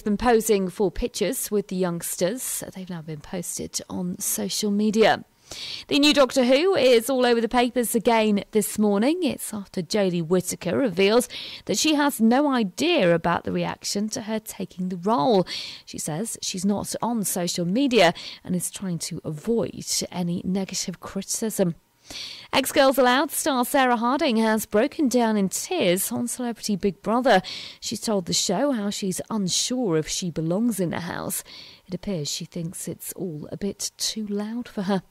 been posing for pictures with the youngsters. They've now been posted on social media. The new Doctor Who is all over the papers again this morning. It's after Jodie Whittaker reveals that she has no idea about the reaction to her taking the role. She says she's not on social media and is trying to avoid any negative criticism. Ex-Girls Aloud star Sarah Harding has broken down in tears on Celebrity Big Brother. She's told the show how she's unsure if she belongs in the house. It appears she thinks it's all a bit too loud for her.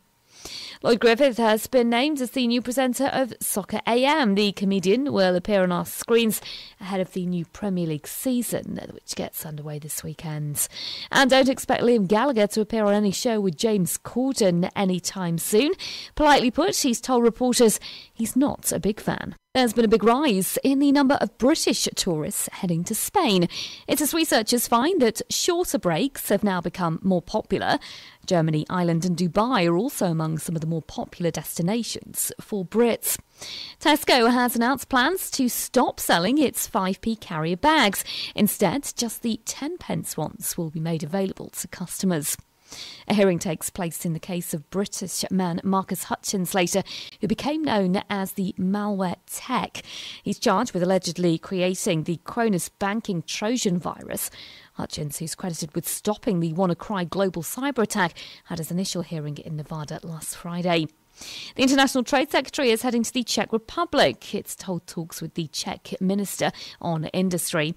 Lloyd Griffith has been named as the new presenter of Soccer AM. The comedian will appear on our screens ahead of the new Premier League season, which gets underway this weekend. And don't expect Liam Gallagher to appear on any show with James Corden anytime soon. Politely put, he's told reporters he's not a big fan. There's been a big rise in the number of British tourists heading to Spain. It's as researchers find that shorter breaks have now become more popular. Germany, Ireland and Dubai are also among some of the more popular destinations for Brits. Tesco has announced plans to stop selling its 5p carrier bags. Instead, just the 10p ones will be made available to customers. A hearing takes place in the case of British man Marcus Hutchins later, who became known as the malware tech. He's charged with allegedly creating the Cronus banking Trojan virus. Hutchins, who's credited with stopping the WannaCry global cyber attack, had his initial hearing in Nevada last Friday. The International Trade Secretary is heading to the Czech Republic. It's to hold talks with the Czech Minister on Industry.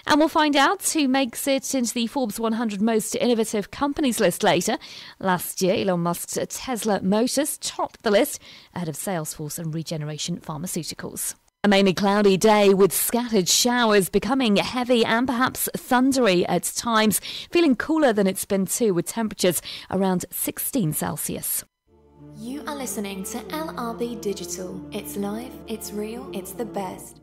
And we'll find out who makes it into the Forbes 100 Most Innovative Companies list later. Last year, Elon Musk's Tesla Motors topped the list ahead of Salesforce and Regeneration Pharmaceuticals. A mainly cloudy day with scattered showers, becoming heavy and perhaps thundery at times. Feeling cooler than it's been too, with temperatures around 16 Celsius. You are listening to LRB Digital. It's live, it's real, it's the best.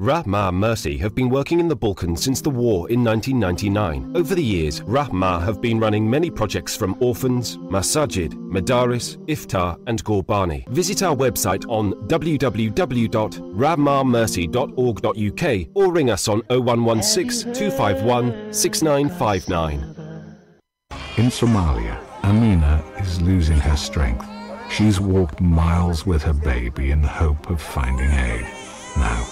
Rahma Mercy have been working in the Balkans since the war in 1999. Over the years, Rahma have been running many projects from orphans, masajid, madaris, iftar and Gurbani. Visit our website on www.rahmamercy.org.uk or ring us on 0116 251 6959. In Somalia, Amina is losing her strength. She's walked miles with her baby in the hope of finding aid. Now,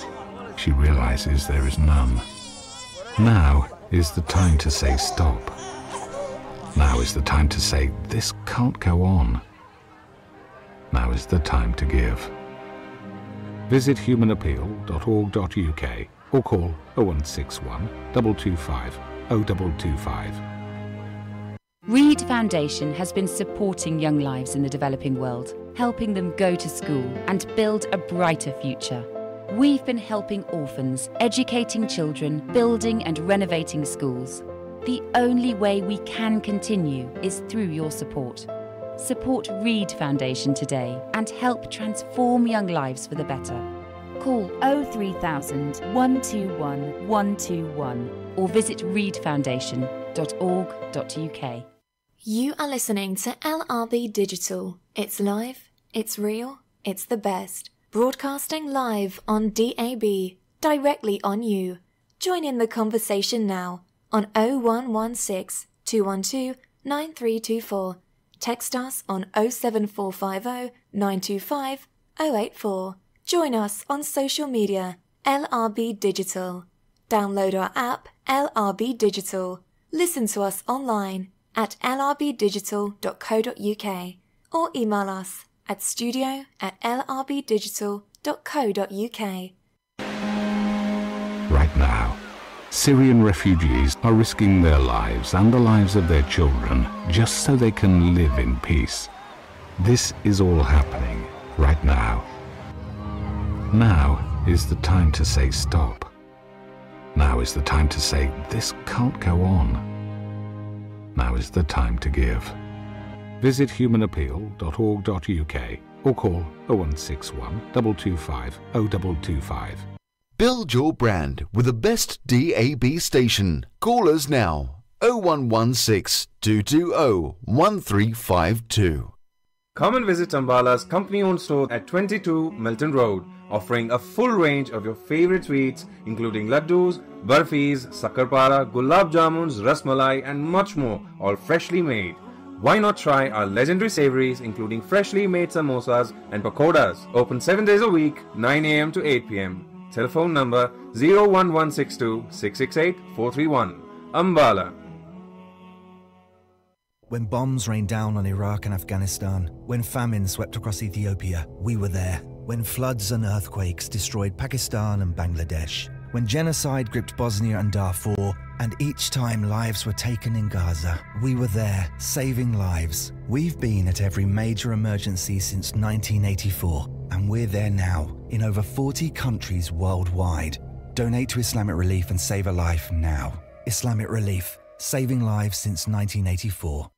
she realizes there is none. Now is the time to say stop. Now is the time to say this can't go on. Now is the time to give. Visit humanappeal.org.uk or call 0161 225 0225. Reed Foundation has been supporting young lives in the developing world, helping them go to school and build a brighter future. We've been helping orphans, educating children, building and renovating schools. The only way we can continue is through your support. Support Reed Foundation today and help transform young lives for the better. Call 03000 121 121 or visit reedfoundation.org.uk. You are listening to LRB Digital. It's live, it's real, it's the best. Broadcasting live on DAB, directly on you. Join in the conversation now on 0116 212 9324. Text us on 07450 925 084. Join us on social media, LRB Digital. Download our app, LRB Digital. Listen to us online at lrbdigital.co.uk or email us at studio@lrbdigital.co.uk. Right now, Syrian refugees are risking their lives and the lives of their children just so they can live in peace. This is all happening right now. Now is the time to say stop. Now is the time to say this can't go on. Now is the time to give. Visit humanappeal.org.uk or call 0161 225 0225. Build your brand with the best DAB station. Call us now. 0116 220 1352. Come and visit Ambala's company-owned store at 22 Milton Road. offering a full range of your favorite sweets including laddus, barfis, sakarpara, gulab jamuns, rasmalai and much more, all freshly made. Why not try our legendary savories including freshly made samosas and pakoras? Open 7 days a week, 9 a.m. to 8 p.m. Telephone number 01162 668 431. Ambala. When bombs rained down on Iraq and Afghanistan, when famine swept across Ethiopia, we were there. When floods and earthquakes destroyed Pakistan and Bangladesh, when genocide gripped Bosnia and Darfur, and each time lives were taken in Gaza, we were there, saving lives. We've been at every major emergency since 1984, and we're there now, in over 40 countries worldwide. Donate to Islamic Relief and save a life now. Islamic Relief, saving lives since 1984.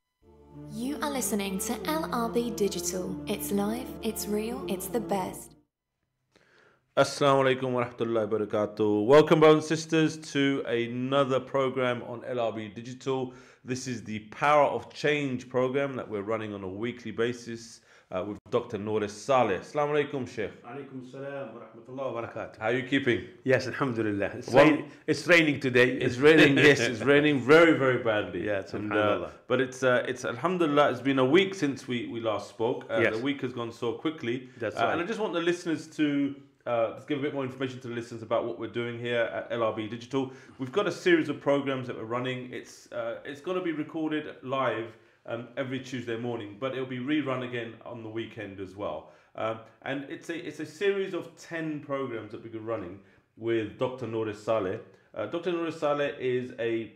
You are listening to LRB Digital. It's live, it's real, it's the best. Assalamu alaikum wa rahmatullahi wa barakatuh. Welcome, brothers and sisters, to another program on LRB Digital. This is the Power of Change program that we're running on a weekly basis with Dr. Nuri Saleh. Assalamu alaikum, Sheikh. Alaikum salam wa rahmatullahi wa barakatuh. How are you keeping? Yes, alhamdulillah. It's Well, raining today. It's raining, yes, it's raining very, very badly. Yeah, subhanallah. But it's alhamdulillah, it's been a week since we last spoke. Yes. The week has gone so quickly. That's right. And I just want the listeners to let's give a bit more information to the listeners about what we're doing here at LRB Digital. We've got a series of programs that we're running. It's going to be recorded live every Tuesday morning, but it'll be rerun again on the weekend as well. And it's a series of 10 programs that we're running with Dr. Nuri Saleh. Dr. Nuri Saleh is a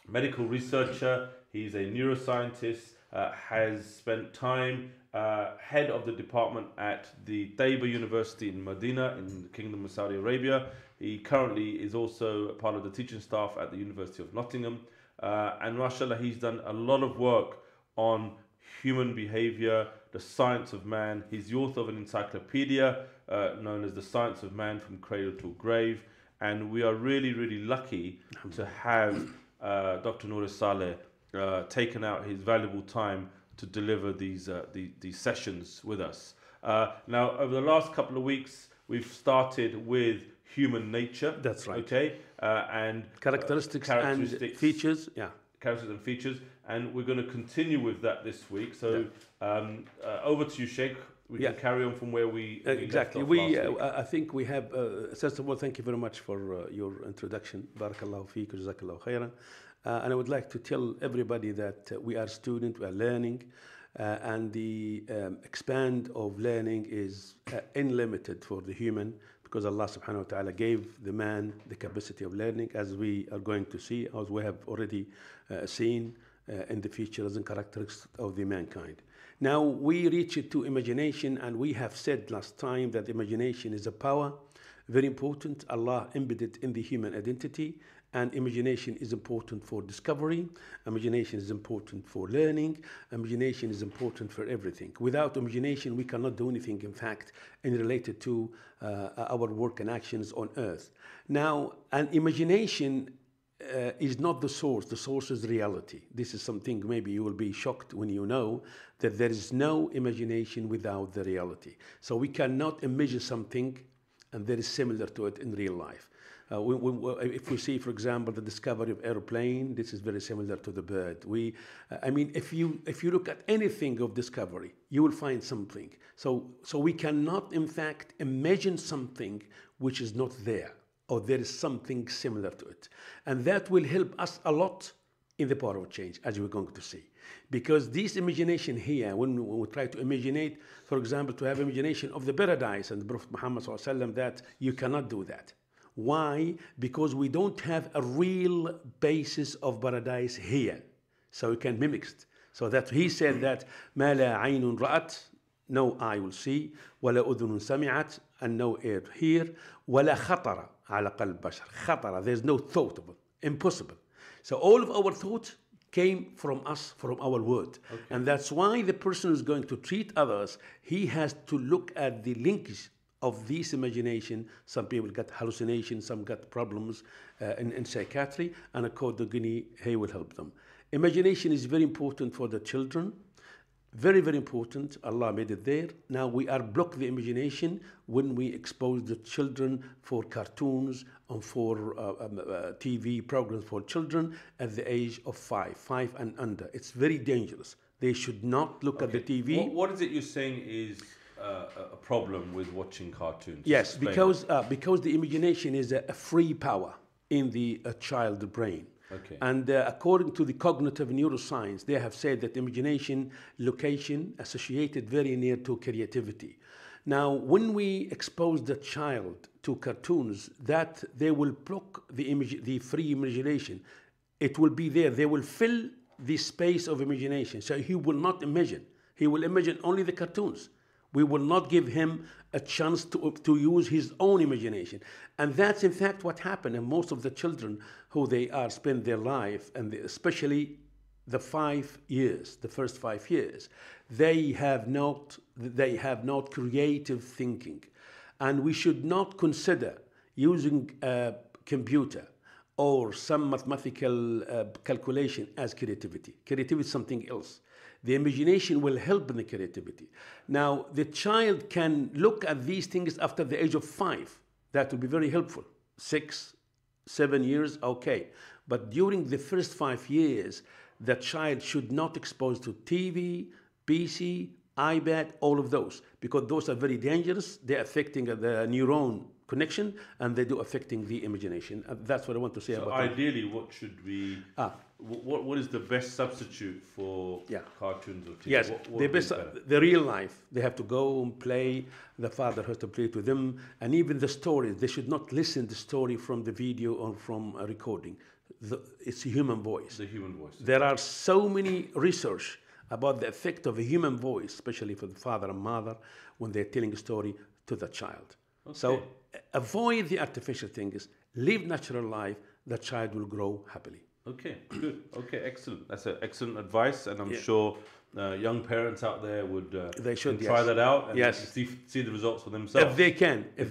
medical researcher. He's a neuroscientist. Has spent time head of the department at the Taiba University in Medina in the Kingdom of Saudi Arabia. He currently is also part of the teaching staff at the University of Nottingham. And mashallah, he's done a lot of work on human behavior, the science of man. He's the author of an encyclopedia known as The Science of Man from Cradle to Grave. And we are really, really lucky to have Dr. Nuri Saleh taken out his valuable time to deliver these sessions with us. Now, over the last couple of weeks, we've started with human nature. That's right. Okay, and Characteristics and features. Yeah. Characteristics and features, and we're going to continue with that this week. So, over to you, Sheikh. We can carry on from where we exactly. left off last week. I think we have. First of all, thank you very much for your introduction. Barakallahu feek, jazakallahu khairan. And I would like to tell everybody that we are students, we are learning, and the expand of learning is unlimited for the human, because Allah subhanahu wa ta'ala gave the man the capacity of learning, as we are going to see, as we have already seen in the features and characteristics of the mankind. Now we reach it to imagination, and we have said last time that imagination is a power, very important. Allah embedded in the human identity. And imagination is important for discovery. Imagination is important for learning. Imagination is important for everything. Without imagination, we cannot do anything, in fact, in related to our work and actions on earth. Now, an imagination is not the source. The source is reality. This is something maybe you will be shocked when you know that there is no imagination without the reality. So we cannot imagine something and there is similar to it in real life. If we see, for example, the discovery of airplane, this is very similar to the bird. If you look at anything of discovery, you will find something. So we cannot, in fact, imagine something which is not there, or there is something similar to it. And that will help us a lot in the power of change, as we're going to see. Because this imagination here, when we try to imaginate, for example, to have imagination of the paradise and the Prophet Muhammad ﷺ, that you cannot do that. Why? Because we don't have a real basis of paradise here. So we can mimic it. So that he said that ما لا عين رأت, no eye will see, ولا أذن سمعت, and no ear to hear, ولا خطر على قلب بشر. خطر, there's no thought of it. Impossible. So all of our thought came from us, from our word. Okay. And that's why the person who's going to treat others, he has to look at the linkage of this imagination. Some people got hallucinations, some got problems in psychiatry, and accordingly, he will help them. Imagination is very important for the children. Very, very important. Allah made it there. Now we are block the imagination when we expose the children for cartoons and for TV programs for children at the age of 5 and under. It's very dangerous. They should not look at the TV. What is it you're saying is a problem with watching cartoons? Yes, Explain because the imagination is a free power in the child brain. Okay. And according to the cognitive neuroscience, they have said that imagination, location, associated very near to creativity. Now, when we expose the child to cartoons, that they will block the free imagination. It will be there. They will fill the space of imagination. So he will not imagine. He will imagine only the cartoons. We will not give him a chance to use his own imagination. And that's in fact what happened. And most of the children who they are spend their life, and especially the 5 years, the first 5 years, they have not creative thinking. And we should not consider using a computer or some mathematical calculation as creativity. Creativity is something else. The imagination will help in the creativity. Now, the child can look at these things after the age of 5. That will be very helpful. 6, 7 years, okay. But during the first 5 years, the child should not expose to TV, PC, iPad, all of those, because those are very dangerous. They're affecting the neuron connection, and they do affecting the imagination. That's what I want to say about So ideally, what should we... What is the best substitute for cartoons or TV? Yes, the real life. They have to go and play. The father has to play it with them. And even the stories, they should not listen to the story from the video or from a recording. It's a human voice. The human voice. There are so many research about the effect of a human voice, especially for the father and mother, when they're telling a story to the child. Okay. So avoid the artificial things. Live natural life. The child will grow happily. Okay, good. Okay, excellent. That's excellent advice, and I'm sure young parents out there would they should try that out and see the results for themselves. If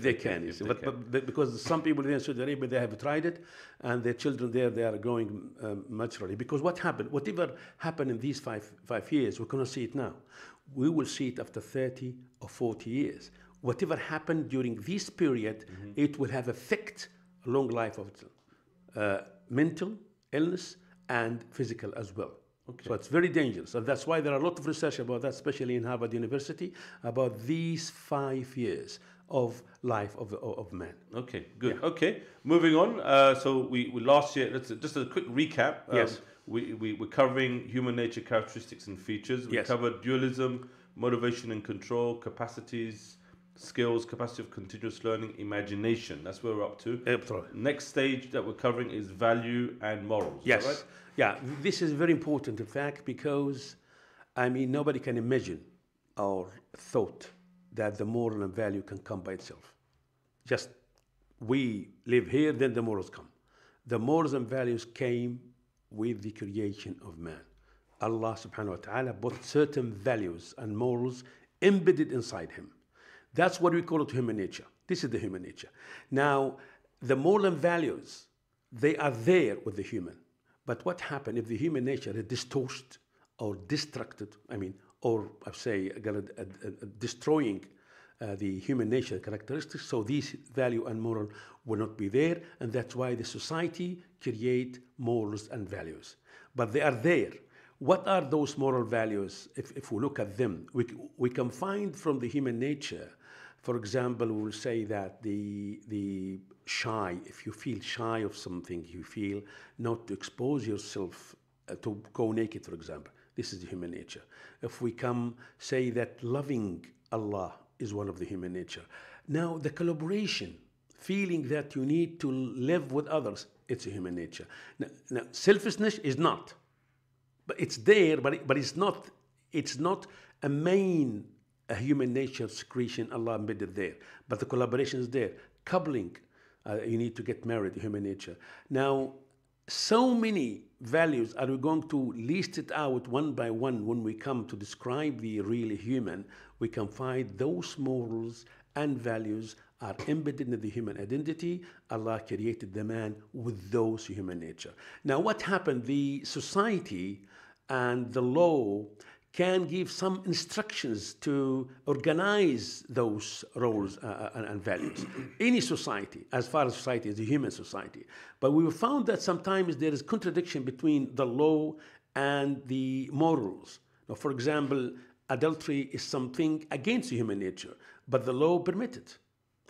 they can. But because some people in Saudi Arabia, they have tried it, and their children there, they are growing naturally. Because whatever happened in these five years, we cannot see it now. We will see it after 30 or 40 years. Whatever happened during this period, it will have effect a long life of it. Mental illness and physical as well. Okay. So it's very dangerous. And that's why there are a lot of research about that, especially in Harvard University, about these 5 years of life of man. Okay, good. Yeah. Okay, moving on. So we last year, just a quick recap. Yes. We're covering human nature characteristics and features. We covered dualism, motivation and control, capacities, skills, capacity of continuous learning, imagination. That's where we're up to. Next stage that we're covering is value and morals. Yes. Is that right? Yeah, this is very important, in fact, because, nobody can imagine or thought that the moral and value can come by itself. Just we live here, then the morals come. The morals and values came with the creation of man. Allah subhanahu wa ta'ala put certain values and morals embedded inside him. That's what we call it human nature. This is the human nature. Now, the moral and values, they are there with the human. But what happens if the human nature is distorted or distracted, destroying the human nature characteristics, so these value and moral will not be there, and that's why the society create morals and values. But they are there. What are those moral values? If we look at them, we can find from the human nature. For example, we will say that the shy, if you feel shy of something, you feel not to expose yourself to go naked, for example. This is the human nature. If we say that loving Allah is one of the human nature. Now, the collaboration, feeling that you need to live with others, it's a human nature. Now selfishness is not. But it's there, but it's not a main human nature secretion Allah embedded there. But the collaboration is there. Coupling, you need to get married, human nature. Now, so many values, are we going to list it out one by one when we come to describe the real human? We can find those morals and values are embedded in the human identity. Allah created the man with those human nature. Now, what happened? The society and the law can give some instructions to organize those roles and values. Any society, as far as society is a human society. But we found that sometimes there is contradiction between the law and the morals. Now, for example, adultery is something against human nature, but the law permits it,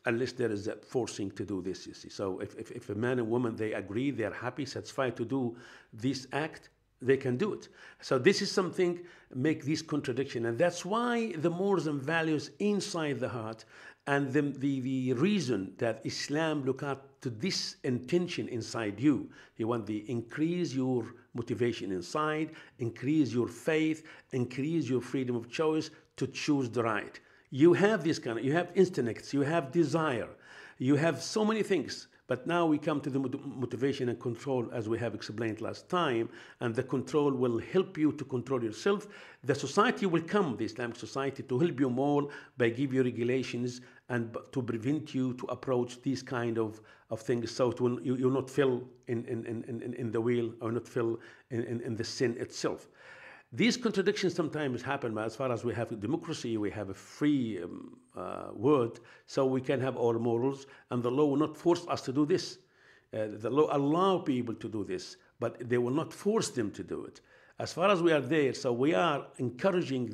unless there is a forcing to do this, you see. So if a man and woman, they agree, they're happy, satisfied to do this act, they can do it. So this is something make this contradiction, and that's why the morals and values inside the heart, and the reason that Islam look at to this intention inside you. You want to increase your motivation inside, increase your faith, increase your freedom of choice to choose the right. You have this kind of, you have instincts, you have desire, you have so many things. But now we come to the motivation and control, as we have explained last time, and the control will help you to control yourself. The society will come, the Islamic society, to help you more by give you regulations and to prevent you to approach these kind of things, so you'll not fall in the wheel or not fall in the sin itself. These contradictions sometimes happen, but as far as we have a democracy, we have a free word, so we can have our morals, and the law will not force us to do this. The law allow people to do this, but they will not force them to do it. As far as we are there, so we are encouraging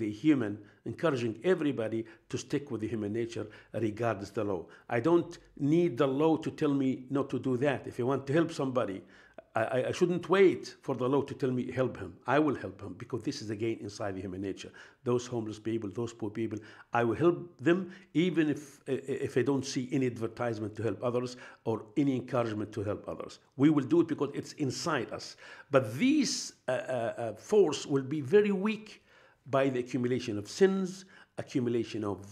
encouraging everybody to stick with the human nature regardless the law. I don't need the law to tell me not to do that. If you want to help somebody, I shouldn't wait for the law to tell me help him. I will help him, because this is again inside the human nature. Those homeless people, those poor people, I will help them even if I don't see any advertisement to help others or any encouragement to help others. We will do it because it's inside us. But this force will be very weak by the accumulation of sins, accumulation of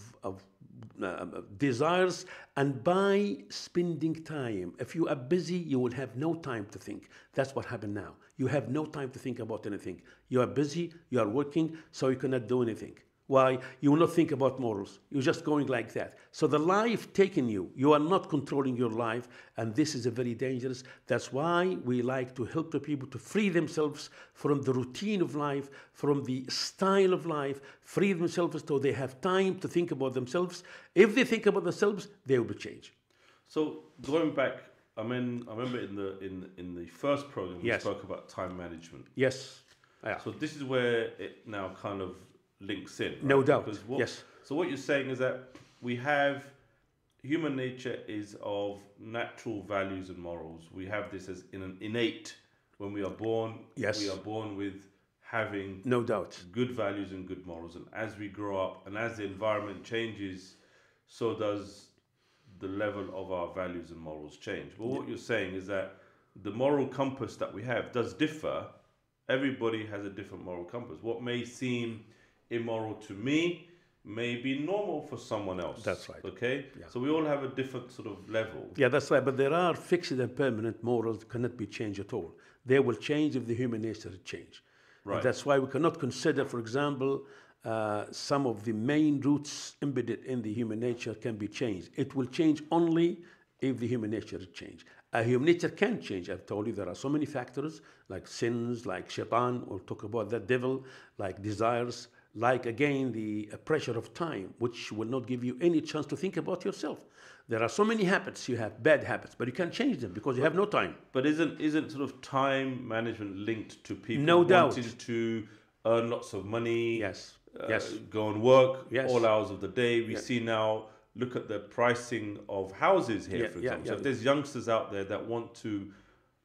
desires, and by spending time. If you are busy, you will have no time to think. That's what happened now. You have no time to think about anything. You are busy, you are working, so you cannot do anything. Why? You will not think about morals. You're just going like that. So the life taking you, you are not controlling your life, and this is a very dangerous. That's why we like to help the people to free themselves from the routine of life, from the style of life, free themselves so they have time to think about themselves. If they think about themselves, they will be changed. So going back, I remember in the first program we spoke about time management. Yes. Yeah. So this is where it now kind of links in, right? No doubt. Yes. So what you're saying is that we have human nature is of natural values and morals. We have this as in an innate. When we are born, yes, we are born with having no doubt good values and good morals. And as we grow up and as the environment changes, so does the level of our values and morals change. But what you're saying is that the moral compass that we have does differ. Everybody has a different moral compass. What may seem immoral to me may be normal for someone else. That's right. Okay? Yeah. So we all have a different sort of level. Yeah, that's right. But there are fixed and permanent morals that cannot be changed at all. They will change if the human nature change. Right. And that's why we cannot consider, for example, some of the main roots embedded in the human nature can be changed. It will change only if the human nature change. Human nature can change. I've told you there are so many factors, like sins, like shaitan, we'll talk about that devil, like desires, like again the pressure of time, which will not give you any chance to think about yourself. There are so many habits, you have bad habits, but you can't change them because you have no time. But isn't sort of time management linked to people no doubt wanting to earn lots of money? Yes. Go and work yes. all hours of the day. We see now, look at the pricing of houses here, for example. So if there's youngsters out there that want to,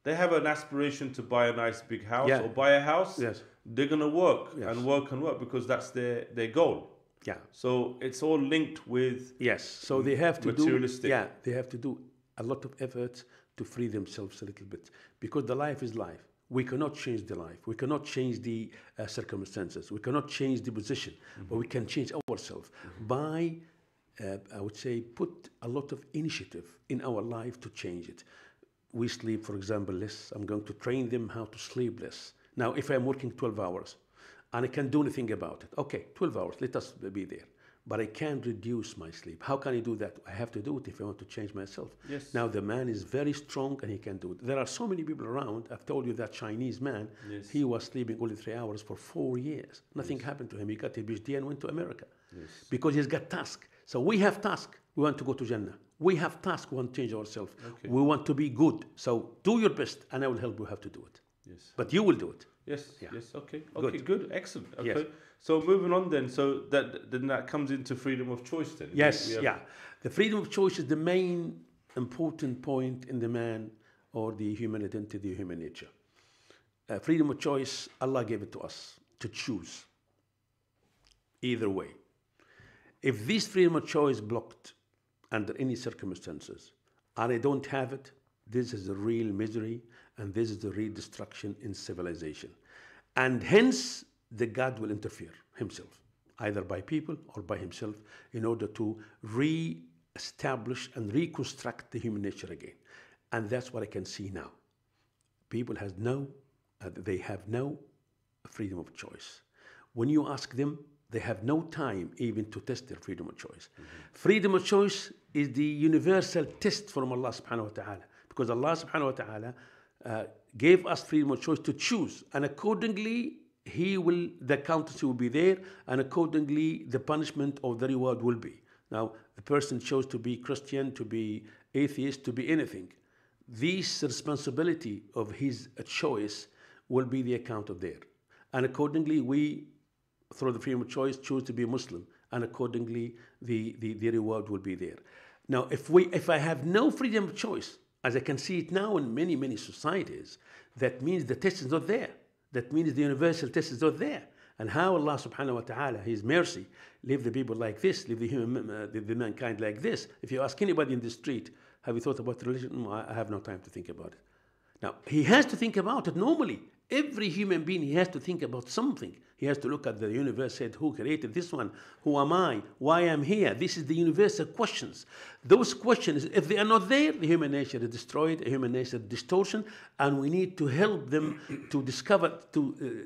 they have an aspiration to buy a nice big house or buy a house, they're going to work and work and work because that's their goal. Yeah. So it's all linked with So they have to materialistic. They have to do a lot of effort to free themselves a little bit, because the life is life. We cannot change the life. We cannot change the circumstances. We cannot change the position, but we can change ourselves by, I would say, put a lot of initiative in our life to change it. We sleep, for example, less. I'm going to train them how to sleep less. Now, if I'm working 12 hours and I can't do anything about it, okay, 12 hours, let us be there. but I can't reduce my sleep. How can I do that? I have to do it if I want to change myself. Yes. Now the man is very strong and he can do it. There are so many people around. I've told you that Chinese man, Yes. he was sleeping only 3 hours for 4 years. Nothing happened to him. He got a PhD and went to America because he's got task. So we have task. We want to go to Jannah. We have task. We want to change ourselves. Okay. We want to be good. So do your best and I will help you how to do it. Yes. But you will do it. Yes. Yeah. Yes. Okay. Okay. Good. Excellent. Okay. Yes. So moving on then. So that comes into freedom of choice then. Yes, We have- yeah. The freedom of choice is the main important point in the man or the human identity, the human nature. Freedom of choice, Allah gave it to us to choose. Either way. If this freedom of choice blocked under any circumstances, and I don't have it, this is the real misery and this is the real destruction in civilization. And hence, the God will interfere himself, either by people or by himself, in order to re-establish and reconstruct the human nature again. And that's what I can see now. People they have no freedom of choice. When you ask them, they have no time even to test their freedom of choice. Freedom of choice is the universal test from Allah subhanahu wa ta'ala. Because Allah subhanahu wa ta'ala gave us freedom of choice to choose. And accordingly, the accountancy will be there. And accordingly, the punishment or the reward will be. Now, the person chose to be Christian, to be atheist, to be anything. This responsibility of his choice will be the account of there. And accordingly, we, through the freedom of choice, choose to be Muslim. And accordingly, the reward will be there. Now, if I have no freedom of choice, as I can see it now in many, many societies, that means the test is not there. That means the universal test is not there. And how Allah subhanahu wa ta'ala, His mercy, leave the people like this, leave the mankind like this. If you ask anybody in the street, have you thought about religion? I have no time to think about it. Now, he has to think about it normally. Every human being, he has to think about something. He has to look at the universe, said, who created this one? Who am I? Why am I here? This is the universal questions. Those questions, if they are not there, the human nature is destroyed, the human nature is distortion, and we need to help them to discover,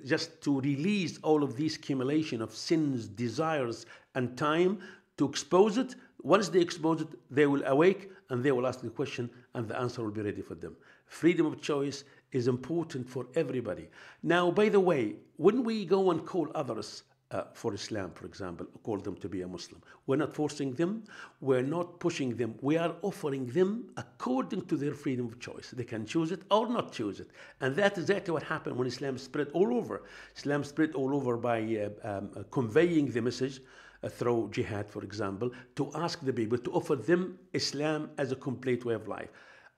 just to release all of these accumulation of sins, desires, and time, to expose it. Once they expose it, they will awake, and they will ask the question, and the answer will be ready for them. Freedom of choice is important for everybody. Now, by the way, when we go and call others for Islam, for example, call them to be a Muslim, we're not forcing them, we're not pushing them, we are offering them according to their freedom of choice. They can choose it or not choose it. And that's exactly what happened when Islam spread all over. Islam spread all over by conveying the message through jihad, for example, to ask the people, to offer them Islam as a complete way of life.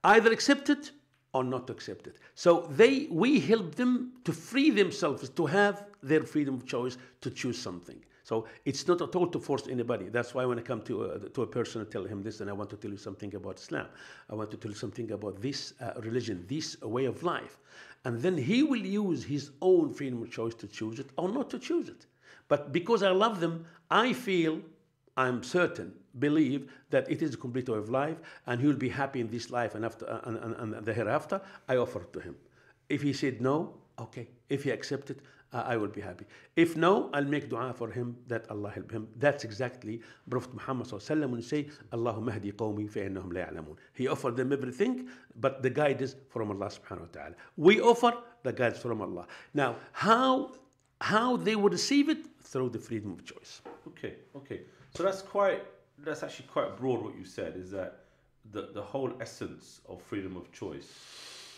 Either accept it or not to accept it. So we help them to free themselves, to have their freedom of choice, to choose something. So it's not at all to force anybody. That's why when I come to a person and tell him this, and I want to tell you something about Islam, I want to tell you something about this religion, this way of life. And then he will use his own freedom of choice to choose it or not to choose it. But because I love them, I feel, I'm certain, believe that it is a complete way of life and he will be happy in this life and after and the hereafter. I offer it to him. If he said no, okay. If he accepted, I will be happy. If no, I'll make dua for him that Allah help him. That's exactly Prophet Muhammad sallallahu alaihi wasallam when he say, Allahumma hadi qawmi fa innahum la ya'lamun. He offered them everything, but the guidance from Allah subhanahu wa ta'ala. We offer the guidance from Allah. Now, how they will receive it? Through the freedom of choice. Okay. So that's actually quite broad what you said, is that the whole essence of freedom of choice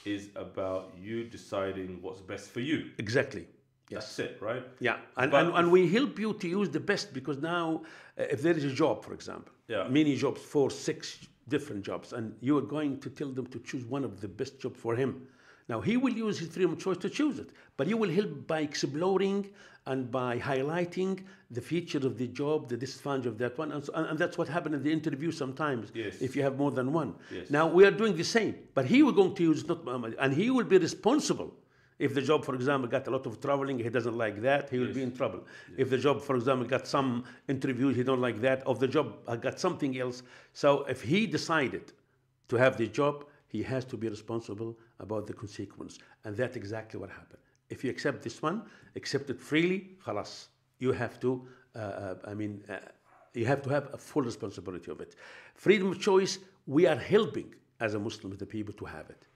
is about you deciding what's best for you. Exactly. Yes. That's it, right? Yeah, and we help you to use the best, because now if there is a job, for example, many jobs, 4, 6 different jobs, and you are going to tell them to choose one of the best jobs for him. Now, he will use his freedom of choice to choose it, but you will help by exploring and by highlighting the features of the job, the disadvantage of that one, and that's what happened in the interview sometimes, if you have more than one. Yes. Now, we are doing the same, but he will going to use it, and he will be responsible. If the job, for example, got a lot of traveling, he doesn't like that, he will be in trouble. If the job, for example, got some interviews, he don't like that, or the job got something else. So if he decided to have the job, he has to be responsible about the consequence. And that's exactly what happened. If you accept this one, accept it freely, khalas. You have to, you have to have a full responsibility of it. Freedom of choice, we are helping as a Muslim the people to have it.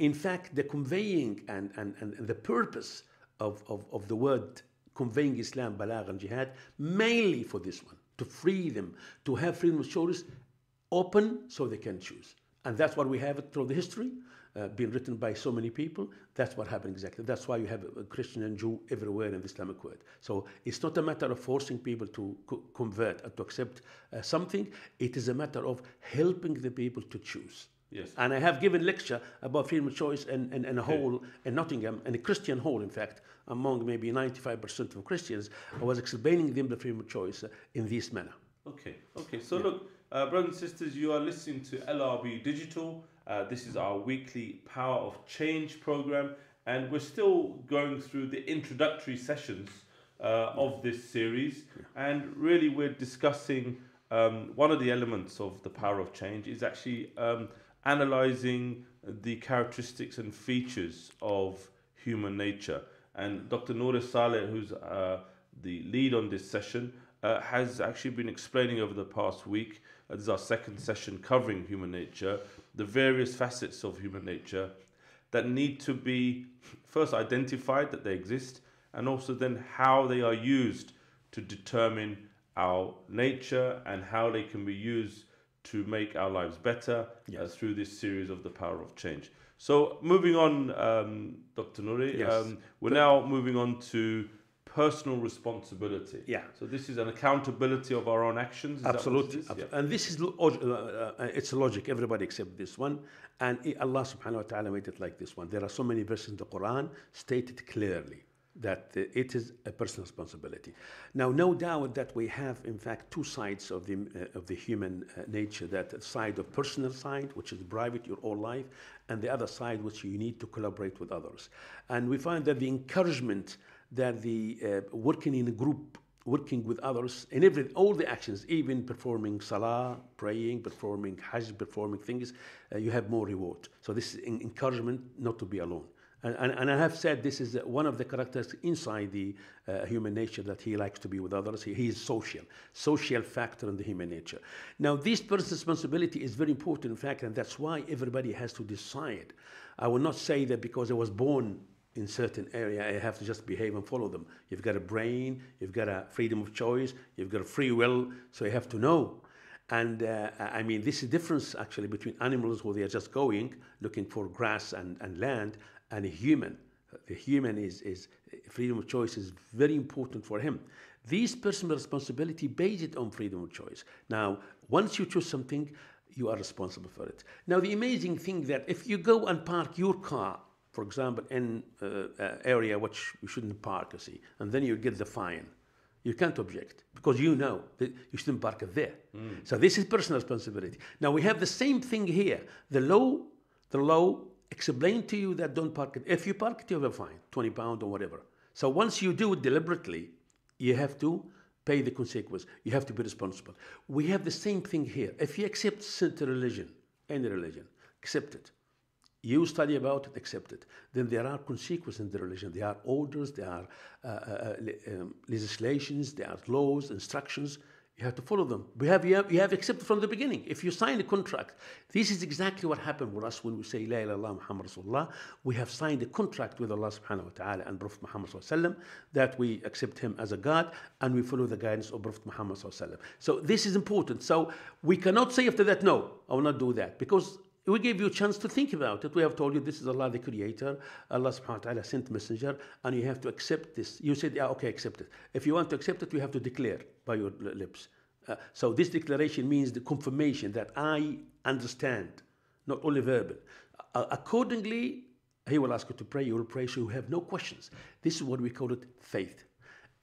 In fact, the conveying and the purpose of the word conveying Islam, balagh and jihad, mainly for this one, to free them, to have freedom of choice open so they can choose. And that's what we have it through the history, been written by so many people. That's what happened exactly. That's why you have a Christian and Jew everywhere in the Islamic world. So it's not a matter of forcing people to convert or to accept something. It is a matter of helping the people to choose. Yes. And I have given lecture about freedom of choice in a hall in Nottingham, in a Christian hall, in fact, among maybe 95% of Christians. I was explaining them the freedom of choice in this manner. Okay. So look, brothers and sisters, you are listening to LRB Digital. This is our weekly Power of Change program, and we're still going through the introductory sessions of this series. And really, we're discussing one of the elements of the Power of Change is actually analyzing the characteristics and features of human nature. And Dr. Nuri Saleh, who's the lead on this session, has actually been explaining over the past week, this is our second session covering human nature, the various facets of human nature that need to be first identified that they exist, and also then how they are used to determine our nature and how they can be used to make our lives better through this series of the Power of Change. So moving on, Dr. Nuri, we're now moving on to personal responsibility. So this is an accountability of our own actions. Is Absolutely. That what it is? And this is it's logic. Everybody accept this one. And Allah subhanahu wa ta'ala made it like this one. There are so many verses in the Quran stated clearly that it is a personal responsibility. Now, no doubt that we have, in fact, two sides of the human nature. That side of personal side, which is private, your own life, and the other side, which you need to collaborate with others. And we find that the encouragement that the working in a group, working with others, in all the actions, even performing salah, praying, performing hajj, performing things, you have more reward. So this is encouragement not to be alone. And I have said this is one of the characters inside the human nature, that he likes to be with others. He is social factor in the human nature. Now, this person's responsibility is very important, in fact, and that's why everybody has to decide. I will not say that because I was born in certain area, I have to just behave and follow them. You've got a brain, you've got a freedom of choice, you've got a free will, so you have to know. And I mean, this is the difference actually between animals who they are just going, looking for grass and land, and a human. The human is freedom of choice is very important for him. This personal responsibility based on freedom of choice. Now, once you choose something, you are responsible for it. Now, the amazing thing that if you go and park your car, for example, in area which you shouldn't park, you see, and then you get the fine, you can't object because you know that you shouldn't park it there. So this is personal responsibility. Now, we have the same thing here. The law explain to you that don't park it. If you park it, you have a fine, £20 or whatever. So once you do it deliberately, you have to pay the consequence. You have to be responsible. We have the same thing here. If you accept certain religion, any religion, accept it. You study about it, accept it. Then there are consequences in the religion. There are orders, there are legislations, there are laws, instructions. You have to follow them. You have accepted from the beginning. If you sign a contract, this is exactly what happened with us when we say La ilaha illallah Muhammad Rasulullah. We have signed a contract with Allah subhanahu wa ta'ala and Prophet Muhammad sallallahu alaihi wasallam that we accept him as a God and we follow the guidance of Prophet Muhammad sallallahu alaihi wasallam. So this is important. So we cannot say after that, no, I will not do that, because we gave you a chance to think about it. We have told you this is Allah the Creator. Allah subhanahu wa ta'ala sent messenger, and you have to accept this. You said, yeah, okay, accept it. If you want to accept it, you have to declare by your lips. So this declaration means the confirmation that I understand, not only verbal. Accordingly, he will ask you to pray, you will pray, so you have no questions. This is what we call it faith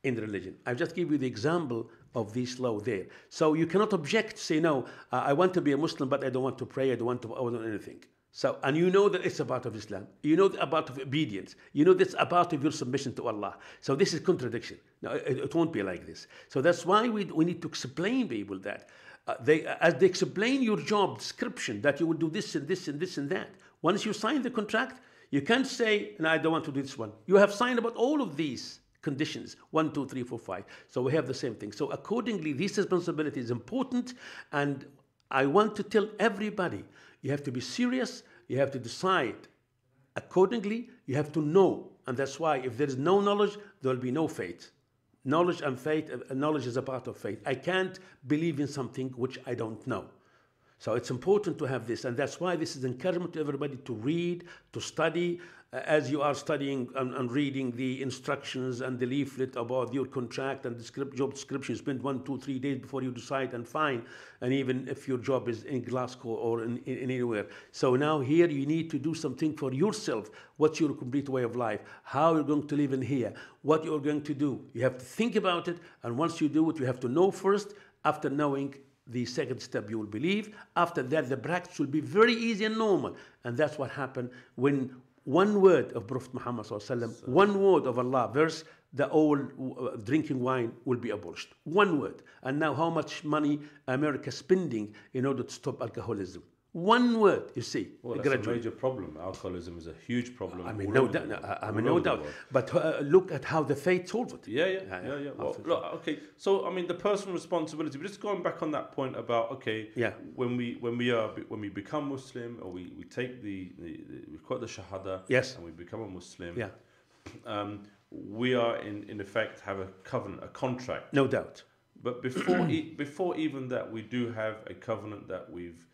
in religion. I've just give you the example of this law there. So you cannot object, say, no, I want to be a Muslim, but I don't want to pray, I don't want anything. So, and you know that it's a part of Islam. You know a part of obedience. You know that's a part of your submission to Allah. So this is contradiction. No, it won't be like this. So that's why we need to explain people that. As they explain your job description, that you will do this and this and this and that. Once you sign the contract, you can't say, no, I don't want to do this one. You have signed about all of these conditions, 1, 2, 3, 4, 5. So we have the same thing. So accordingly, this responsibility is important, and I want to tell everybody, you have to be serious, you have to decide accordingly, you have to know. And that's why if there is no knowledge, there will be no faith. Knowledge and faith, knowledge is a part of faith. I can't believe in something which I don't know. So it's important to have this, and that's why this is encouragement to everybody to read, to study. As you are studying and reading the instructions and the leaflet about your contract and the job description, you spend 1, 2, 3 days before you decide and find, and even if your job is in Glasgow or in anywhere. So now here you need to do something for yourself. What's your complete way of life? How you're going to live in here? What you're going to do? You have to think about it, and once you do it, you have to know first. After knowing, the second step, you will believe. After that, the practice will be very easy and normal. And that's what happened when one word of Prophet Muhammad ﷺ, one word of Allah verse, the old drinking wine will be abolished. One word. And now how much money America is spending in order to stop alcoholism? One word, you see. Well, that's a major problem. Alcoholism is a huge problem. I mean, no doubt. But look at how the faith solves it. Yeah. Well, look, okay. So, I mean, the personal responsibility. But just going back on that point about when we become Muslim, or we take we quote the Shahada, yes, and we become a Muslim. Yeah. We are in effect have a covenant, a contract. No doubt. But before even that, we do have a covenant that we've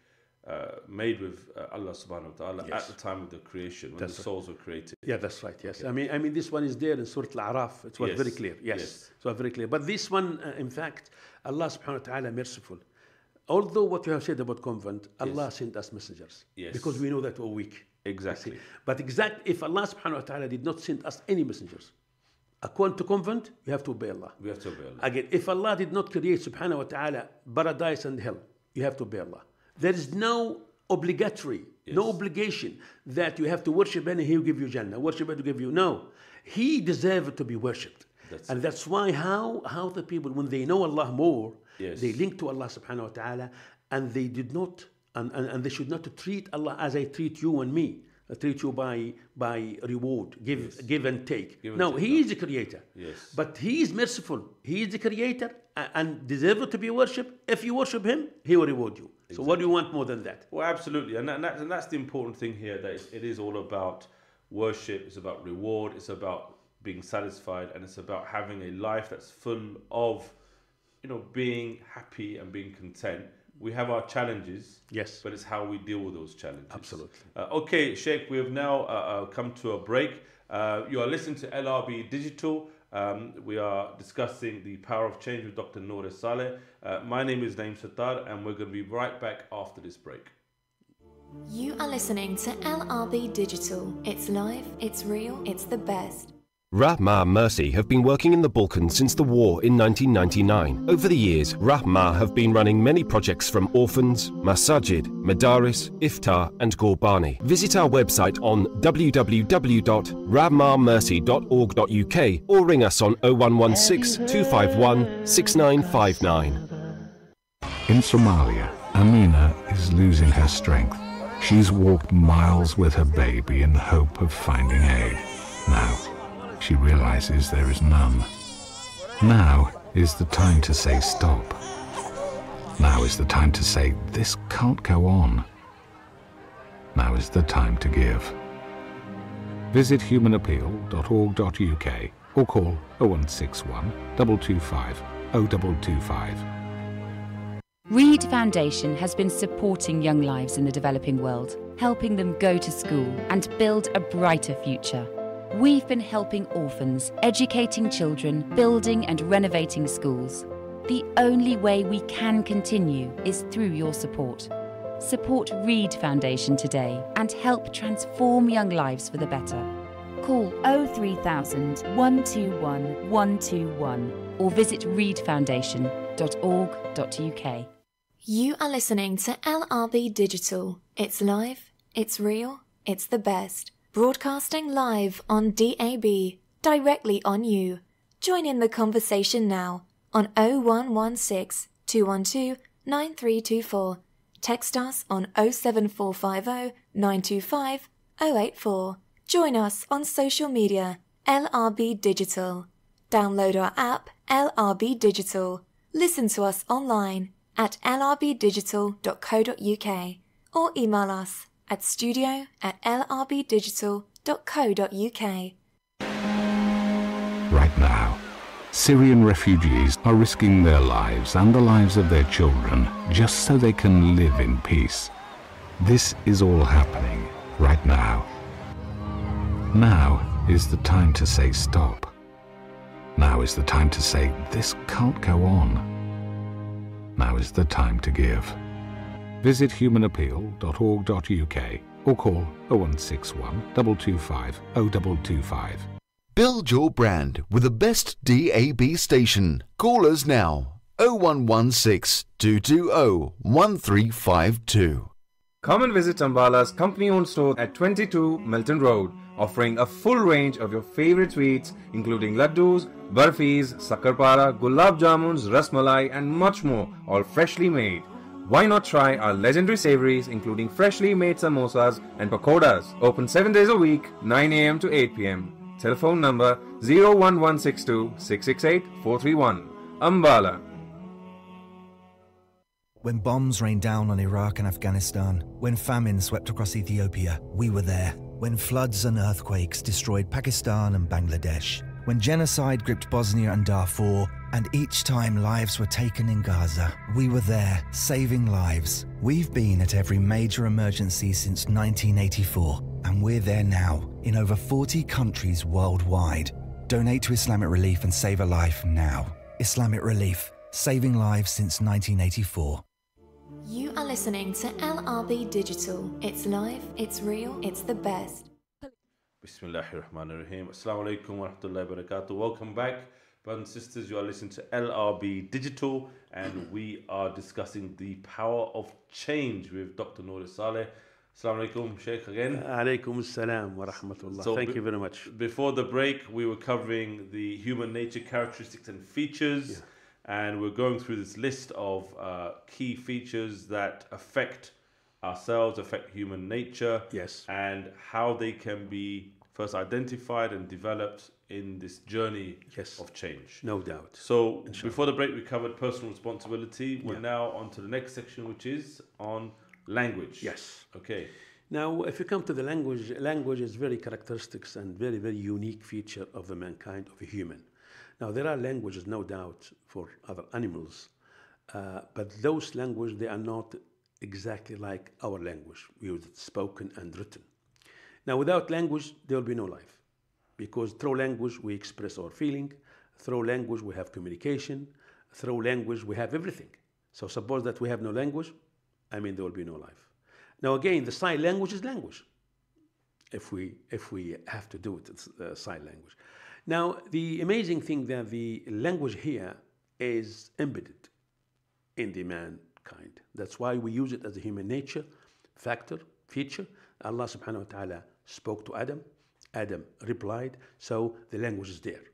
made with Allah subhanahu wa ta'ala at the time of the creation, when the souls were created. Yeah, that's right, yes. Okay. I mean, this one is there in Surah Al-A'raf. It was very clear, yes. So very clear. But this one, in fact, Allah subhanahu wa ta'ala merciful. Although what you have said about convent, Allah sent us messengers. Yes. Because we know that we're weak. Exactly. But if Allah subhanahu wa ta'ala did not send us any messengers, according to convent, you have to obey Allah. We have to obey Allah. Again, if Allah did not create subhanahu wa ta'ala paradise and hell, you have to obey Allah. There is no obligatory, no obligation that you have to worship and He will give you Jannah. Worship and He will give you. No. He deserves to be worshipped. That's why how the people, when they know Allah more, they link to Allah subhanahu wa ta'ala, and they did not, and they should not treat Allah as I treat you and me. I treat you by reward, give and take. He is the creator. Yes. But He is merciful. He is the creator and deserves to be worshipped. If you worship Him, He will reward you. So what do you want more than that? Well, absolutely. And that's the important thing here, that it is all about worship. It's about reward. It's about being satisfied. And it's about having a life that's full of, being happy and being content. We have our challenges, but it's how we deal with those challenges. Absolutely. Okay, Sheikh, we have now come to a break. You are listening to LRB Digital. We are discussing the power of change with Dr. Nuri Saleh. My name is Naeem Sattar, and we're going to be right back after this break. You are listening to LRB Digital. It's live, it's real, it's the best. Rahma Mercy have been working in the Balkans since the war in 1999. Over the years, Rahma have been running many projects from orphans, masajid, madaris, iftar and Gurbani. Visit our website on www.rahmamercy.org.uk or ring us on 0116 251 6959. In Somalia, Amina is losing her strength. She's walked miles with her baby in the hope of finding aid. Now, she realizes there is none. Now is the time to say stop. Now is the time to say this can't go on. Now is the time to give. Visit humanappeal.org.uk or call 0161 225 0225. Reed Foundation has been supporting young lives in the developing world, helping them go to school and build a brighter future. We've been helping orphans, educating children, building and renovating schools. The only way we can continue is through your support. Support Reed Foundation today and help transform young lives for the better. Call 03000 121 121 or visit reedfoundation.org.uk. You are listening to LRB Digital. It's live, it's real, it's the best. Broadcasting live on DAB, directly on you. Join in the conversation now on 0116 212 9324. Text us on 07450 925 084. Join us on social media, LRB Digital. Download our app, LRB Digital. Listen to us online at lrbdigital.co.uk or email us at studio@lrbdigital.co.uk. Right now, Syrian refugees are risking their lives and the lives of their children just so they can live in peace. This is all happening right now. Now is the time to say stop. Now is the time to say this can't go on. Now is the time to give. Visit humanappeal.org.uk or call 0161 225 0225. Build your brand with the best DAB station. Call us now. 0116 220 1352. Come and visit Ambala's company-owned store at 22 Milton Road, offering a full range of your favorite sweets including laddus, barfis, sakarpara, gulab jamuns, rasmalai and much more, all freshly made. Why not try our legendary savories including freshly made samosas and pakoras? Open 7 days a week, 9 a.m. to 8 p.m. Telephone number 01162 668 431. Ambala. When bombs rained down on Iraq and Afghanistan, when famine swept across Ethiopia, we were there. When floods and earthquakes destroyed Pakistan and Bangladesh, when genocide gripped Bosnia and Darfur, and each time lives were taken in Gaza, we were there, saving lives. We've been at every major emergency since 1984, and we're there now, in over 40 countries worldwide. Donate to Islamic Relief and save a life now. Islamic Relief, saving lives since 1984. You are listening to LRB Digital. It's live, it's real, it's the best. Bismillahirrahmanirrahim. Assalamu alaikum wa rahmatullahi wa barakatuh. Welcome back, brothers and sisters. You are listening to LRB Digital, and we are discussing the power of change with Dr. Nuri Saleh. Assalamu alaikum, Sheikh, again. Alaikum assalam wa rahmatullah. So Thank you very much. Before the break, we were covering the human nature characteristics and features. Yeah. And we're going through this list of key features that affect ourselves, affect human nature, yes, and how they can be first identified and developed in this journey, yes, of change. No doubt. So before the break, we covered personal responsibility. We're now on to the next section, which is on language. Yes. Okay. Now, if you come to the language, language is very characteristics and very, very unique feature of the mankind, of a human. Now, there are languages, no doubt, for other animals, but those languages, they are not exactly like our language. We use it spoken and written. Now, without language, there will be no life, because through language, we express our feeling. Through language, we have communication. Through language, we have everything. So suppose that we have no language, there will be no life. Now, again, the sign language is language. If we have to do it, it's sign language. Now, the amazing thing that the language here is embedded in the mankind. That's why we use it as a human nature factor, feature. Allah subhanahu wa ta'ala spoke to Adam. Adam replied, so the language is there.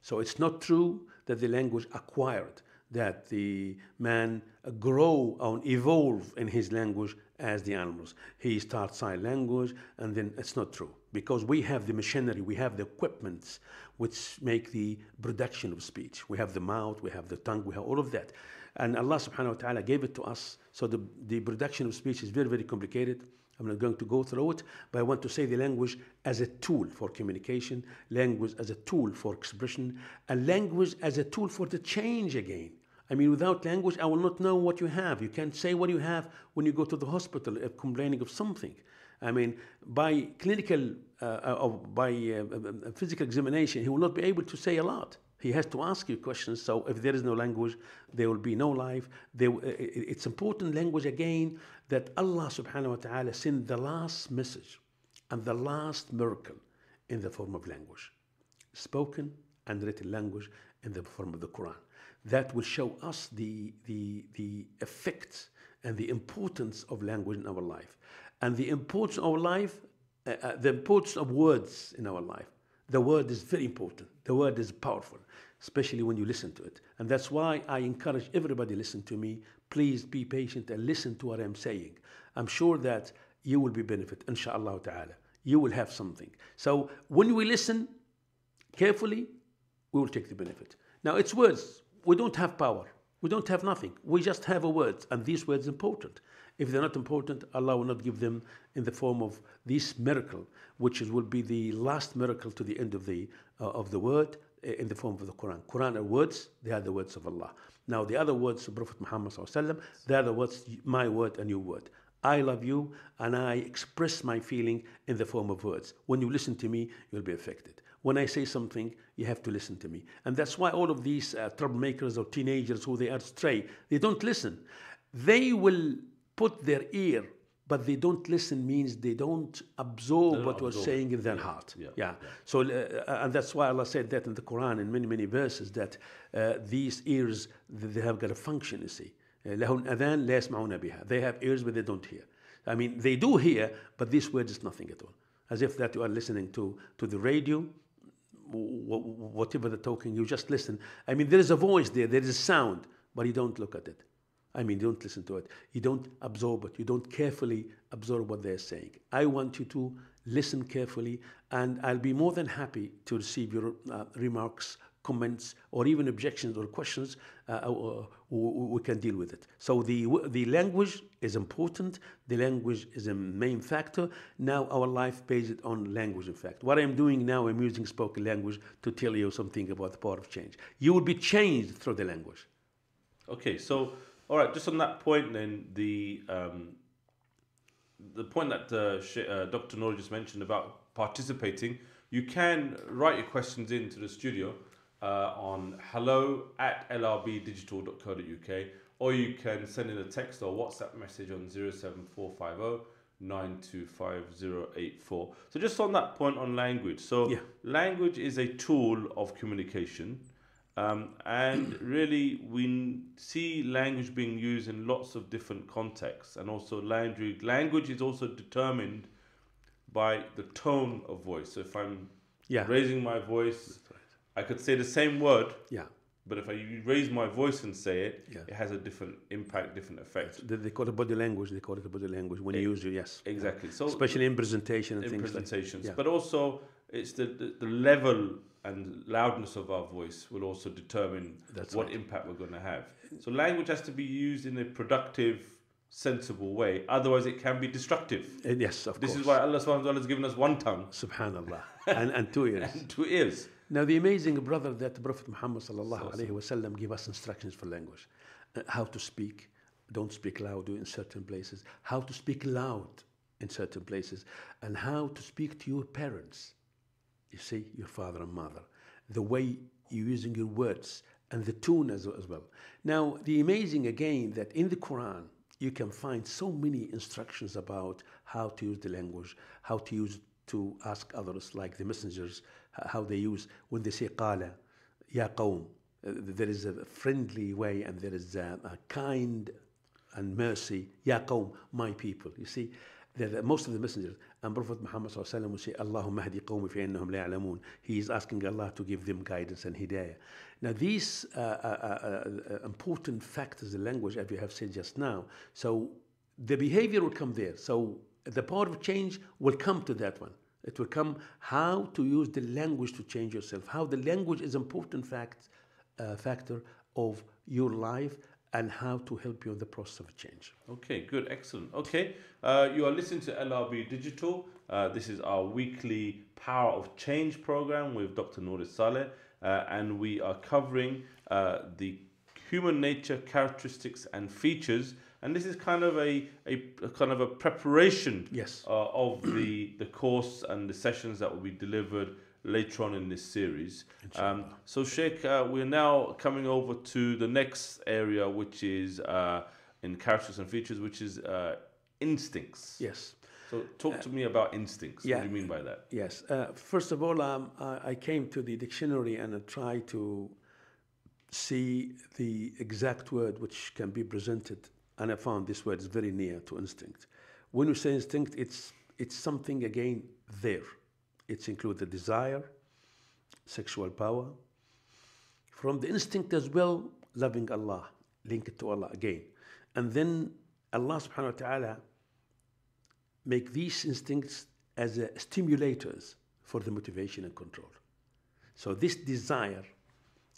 So it's not true that the language acquired, that the man grow and evolve in his language as the animals. He starts sign language, and then it's not true. Because we have the machinery, we have the equipments which make the production of speech. We have the mouth, we have the tongue, we have all of that. And Allah subhanahu wa ta'ala gave it to us. So the production of speech is very, very complicated. I'm not going to go through it, but I want to say the language as a tool for communication, language as a tool for expression, and language as a tool for the change again. Without language, I will not know what you have. You can't say what you have when you go to the hospital complaining of something. By clinical or by physical examination, he will not be able to say a lot. He has to ask you questions. So if there is no language, there will be no life. It's important language again that Allah subhanahu wa ta'ala sent the last message and the last miracle in the form of language. Spoken and written language in the form of the Quran. That will show us the effect and the importance of language in our life. And the importance of life, the importance of words in our life. The word is very important. The word is powerful, especially when you listen to it. And that's why I encourage everybody listen to me. Please be patient and listen to what I'm saying. I'm sure that you will be benefit, inshaAllah ta'ala. You will have something. So when we listen carefully, we will take the benefit. Now, it's words. We don't have power. We don't have nothing. We just have a word, and these words are important. If they're not important, Allah will not give them in the form of this miracle, which will be the last miracle to the end of the word in the form of the Quran. Quran are words, they are the words of Allah. Now the other words of Prophet Muhammad ﷺ, they are the words, my word and your word. I love you, and I express my feeling in the form of words. When you listen to me, you'll be affected. When I say something, you have to listen to me. And that's why all of these troublemakers or teenagers who they are stray, they don't listen. They will put their ear, but they don't listen means they don't absorb what we're saying in their heart. Yeah. So, and that's why Allah said that in the Quran in many, many verses, that these ears, they have got a function, you see. لهم أذان لا يسمعون بها. They have ears, but they don't hear. I mean, they do hear, but this word is nothing at all. As if that you are listening to the radio, whatever they're talking, you just listen. I mean, there is a voice there is a sound, but you don't look at it. I mean, you don't listen to it. You don't absorb it. You don't carefully absorb what they're saying. I want you to listen carefully, and I'll be more than happy to receive your remarks, comments, or even objections or questions. We can deal with it. So the language is important. The language is a main factor. Now our life based on language, in fact. What I'm doing now, I'm using spoken language to tell you something about the power of change. You will be changed through the language. Okay, so all right, just on that point then, the point that Dr. Nuri just mentioned about participating, you can write your questions into the studio on hello@lrbdigital.co.uk, or you can send in a text or WhatsApp message on 07450 925 So just on that point on language. So language is a tool of communication. And really, we see language being used in lots of different contexts, and also language is also determined by the tone of voice. So if I'm raising my voice, I could say the same word, but if I raise my voice and say it, it has a different impact, different effect. They call it body language. They call it body language when you use it. Yes, exactly. So especially in presentation and things presentations, like, but also it's the level and loudness of our voice will also determine what impact we're going to have. So language has to be used in a productive, sensible way. Otherwise, it can be destructive. Yes, of course. This is why Allah subhanahu wa ta'ala has given us one tongue. Subhanallah. and 2 ears. And 2 ears. Now, the amazing brother that Prophet Muhammad sallallahu alayhi wa sallam gave us instructions for language. How to speak. Don't speak loud in certain places. How to speak loud in certain places. And how to speak to your parents. You see, your father and mother, the way you're using your words and the tune as well. Now, the amazing again that in the Quran, you can find so many instructions about how to use the language, how to use to ask others, like the messengers, how they use when they say qala, ya qawm. There is a friendly way and there is a kind and mercy, ya qawm, my people. You see, most of the messengers, and Prophet Muhammad ﷺ will say, Allahumma hadi qawmi fi innahum la ya'lamun. He is asking Allah to give them guidance and hidayah. Now these important factors, the language, as we have said just now, so the behavior will come there. So the power of change will come to that one. It will come how to use the language to change yourself, how the language is an important factor of your life, and how to help you in the process of change. Okay, good, excellent. Okay, you are listening to LRB Digital. This is our weekly Power of Change program with Dr. Nuri Saleh, and we are covering the human nature, characteristics, and features. And this is kind of a preparation of the course and the sessions that will be delivered later on in this series. So Sheikh, we're now coming over to the next area, which is in characteristics and features, which is instincts. Yes. So talk to me about instincts. What do you mean by that? Yes. First of all, I came to the dictionary and I tried to see the exact word which can be presented, and I found this word is very near to instinct. When we say instinct, it's something again there. It's include the desire, sexual power. From the instinct as well, loving Allah, link it to Allah again. And then Allah subhanahu wa ta'ala make these instincts as stimulators for the motivation and control. So this desire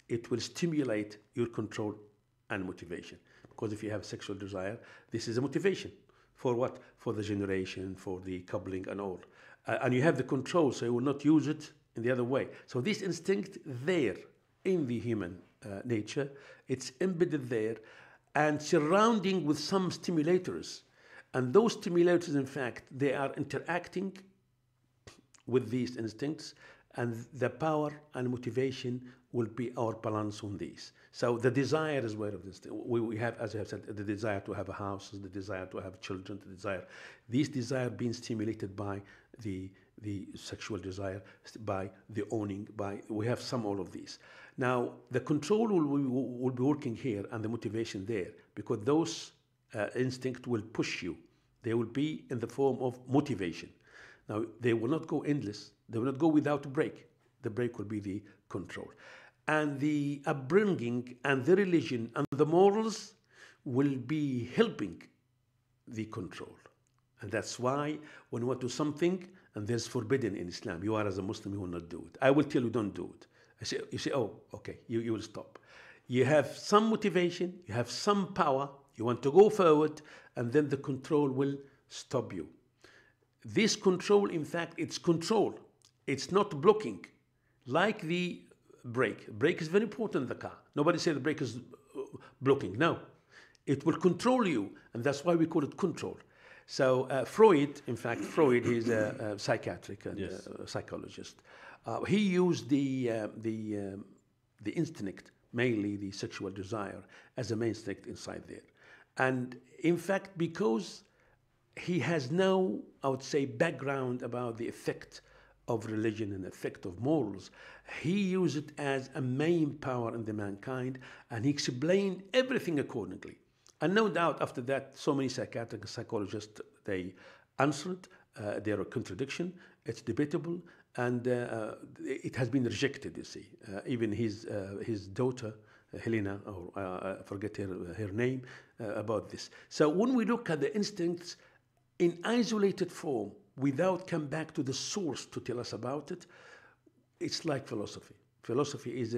it will stimulate your control and motivation. Because if you have sexual desire, this is a motivation. For what? For the generation, for the coupling and all. And you have the control, so you will not use it in the other way. So this instinct there in the human nature, it's embedded there and surrounding with some stimulators. And those stimulators, in fact, they are interacting with these instincts, and the power and motivation will be our balance on these. So the desire is where of this. We have, as I have said, the desire to have a house, the desire to have children, the desire. These desire being stimulated by the sexual desire, by the owning, we have some all of these. Now, the control will be working here and the motivation there, because those instincts will push you. They will be in the form of motivation. Now, they will not go endless. They will not go without a break. The break will be the control. And the upbringing and the religion and the morals will be helping the control. And that's why when you want to do something and there's forbidden in Islam, you are as a Muslim, you will not do it. I will tell you, don't do it. You say, oh, okay, you will stop. You have some motivation, you have some power, you want to go forward, and then the control will stop you. This control, in fact, it's control. It's not blocking. Like the brake. Brake is very important in the car. Nobody said the brake is blocking. No. It will control you, and that's why we call it control. So Freud, in fact, Freud, he's a psychiatric and psychologist. He used the instinct, mainly the sexual desire, as a main instinct inside there. And in fact, because he has no, I would say, background about the effect of religion and effect of morals, he used it as a main power in the mankind, and he explained everything accordingly. And no doubt after that, so many psychiatric and psychologists, they answered. There are contradiction. It's debatable, and it has been rejected, you see. Even his daughter, Helena, or I forget her name, about this. So when we look at the instincts in isolated form, without come back to the source to tell us about it, it's like philosophy. Philosophy is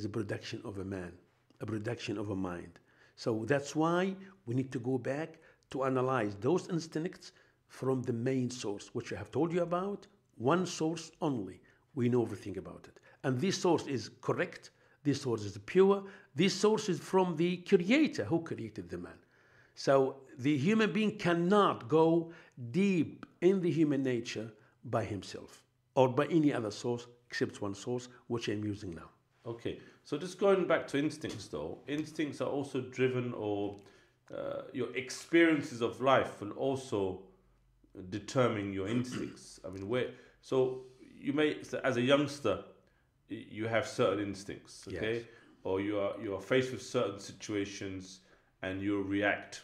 a production of a man, a production of a mind. So that's why we need to go back to analyze those instincts from the main source, which I have told you about, one source only. We know everything about it. And this source is correct, this source is pure, this source is from the Creator who created the man. So the human being cannot go deep in the human nature by himself or by any other source except one source, which I'm using now. Okay, so just going back to instincts though, instincts are also driven, or your experiences of life will also determine your instincts. I mean, so you may, as a youngster, you have certain instincts, okay? Yes. Or you are faced with certain situations and you react.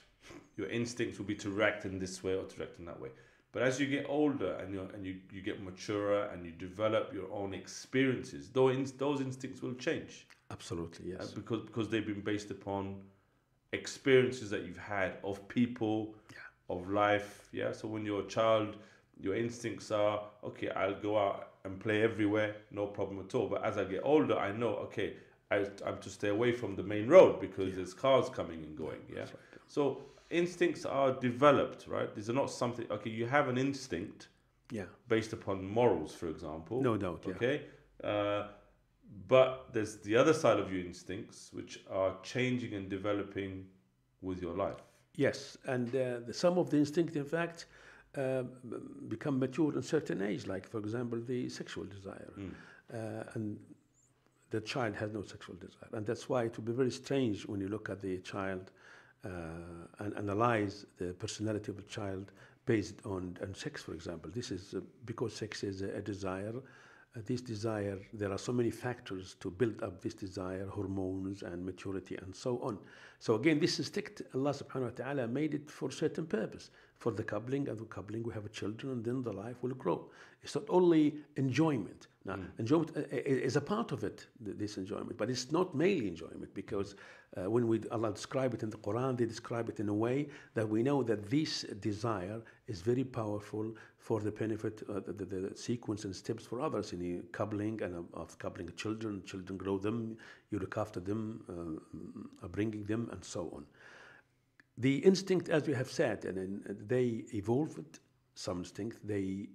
Your instincts will be to react in this way or to react in that way. But as you get older and you get maturer and you develop your own experiences, those instincts will change. Absolutely, yes. Because they've been based upon experiences that you've had of people, of life. Yeah. So when you're a child, your instincts are, okay, I'll go out and play everywhere, no problem at all. But as I get older, I know, okay, I'm to stay away from the main road because there's cars coming and going. Yeah. Right. So instincts are developed, right? These are not something, okay, you have an instinct based upon morals, for example. No doubt, okay? But there's the other side of your instincts, which are changing and developing with your life. Yes, and some of the instincts, in fact, become mature at a certain age, like, for example, the sexual desire. And the child has no sexual desire. And that's why it will be very strange when you look at the child and analyze the personality of a child based on sex, for example. This is because sex is a desire. This desire, there are so many factors to build up this desire, hormones and maturity and so on. So again, this instinct, Allah subhanahu wa ta'ala made it for a certain purpose. For the coupling, and the coupling we have children, and then the life will grow. It's not only enjoyment, Now, enjoyment is a part of it, this enjoyment, but it's not mainly enjoyment, because when Allah describe it in the Quran, they describe it in a way that we know that this desire is very powerful for the benefit, the sequence and steps for others in the coupling and of coupling children. Children grow them, you look after them, bringing them, and so on. The instinct, as we have said, and they evolved. Some instinct, they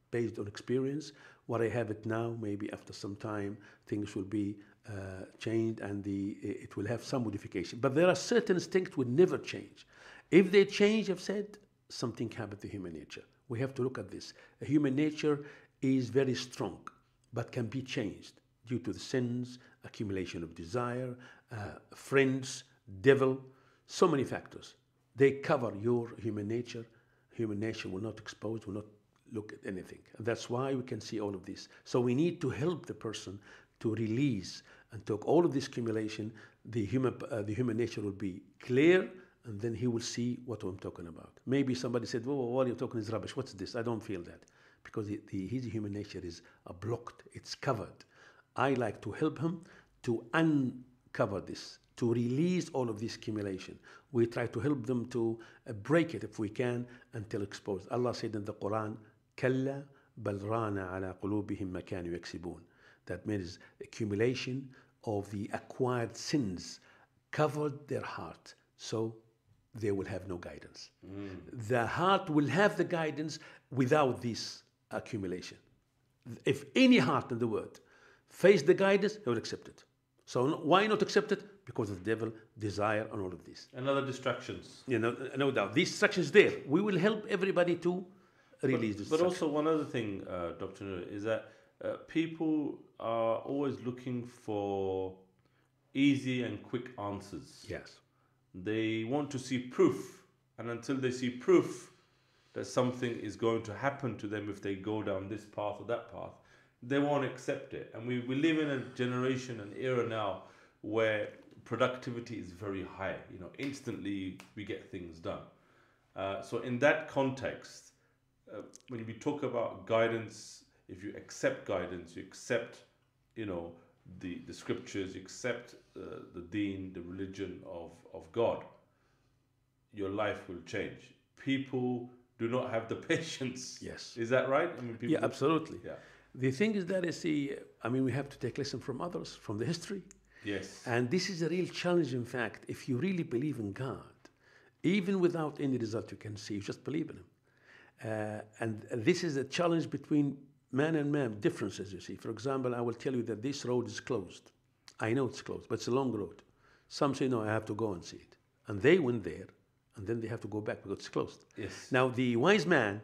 based on experience. What I have it now, maybe after some time, things will be changed and it will have some modification. But there are certain instincts will never change. If they change, I've said, something happened to human nature. We have to look at this. Human nature is very strong, but can be changed due to the sins, accumulation of desire, friends, devil, so many factors. They cover your human nature. Human nature will not expose, will not look at anything. And that's why we can see all of this. So we need to help the person to release and take all of this accumulation. The human nature will be clear, and then he will see what I'm talking about. Maybe somebody said, "Well, what you're talking is rubbish. What's this?" I don't feel that, because his human nature is blocked. It's covered. I like to help him to uncover this, to release all of this accumulation. We try to help them to break it if we can until exposed. Allah said in the Quran, كَلَّا بَلْ رَانَ عَلَى قُلُوبِهِمْ مَا كَانُوا يَكْسِبُونَ. That means accumulation of the acquired sins covered their heart, so they will have no guidance. The heart will have the guidance without this accumulation. If any heart in the world face the guidance, he will accept it. So why not accept it? Because of the devil, desire, and all of this. And other distractions. No doubt. These distractions there. We will help everybody to release this. But also one other thing, Dr. Nuri, is that people are always looking for easy and quick answers. Yes. They want to see proof. And until they see proof that something is going to happen to them if they go down this path or that path, they won't accept it. And we live in a generation, an era now, where productivity is very high. Instantly we get things done. So in that context, when we talk about guidance, if you accept guidance, you accept, the scriptures, you accept the deen, the religion of God, your life will change. People do not have the patience. Yes. Is that right? Yeah, absolutely. Yeah. The thing is that we have to take lesson from others, from the history. Yes. And this is a real challenge, in fact. If you really believe in God, even without any result you can see, you just believe in Him. And this is a challenge between man and man, differences, you see. For example, I will tell you that this road is closed. I know it's closed, but it's a long road. Some say, no, I have to go and see it. And they went there, and then they have to go back because it's closed. Yes. Now, the wise man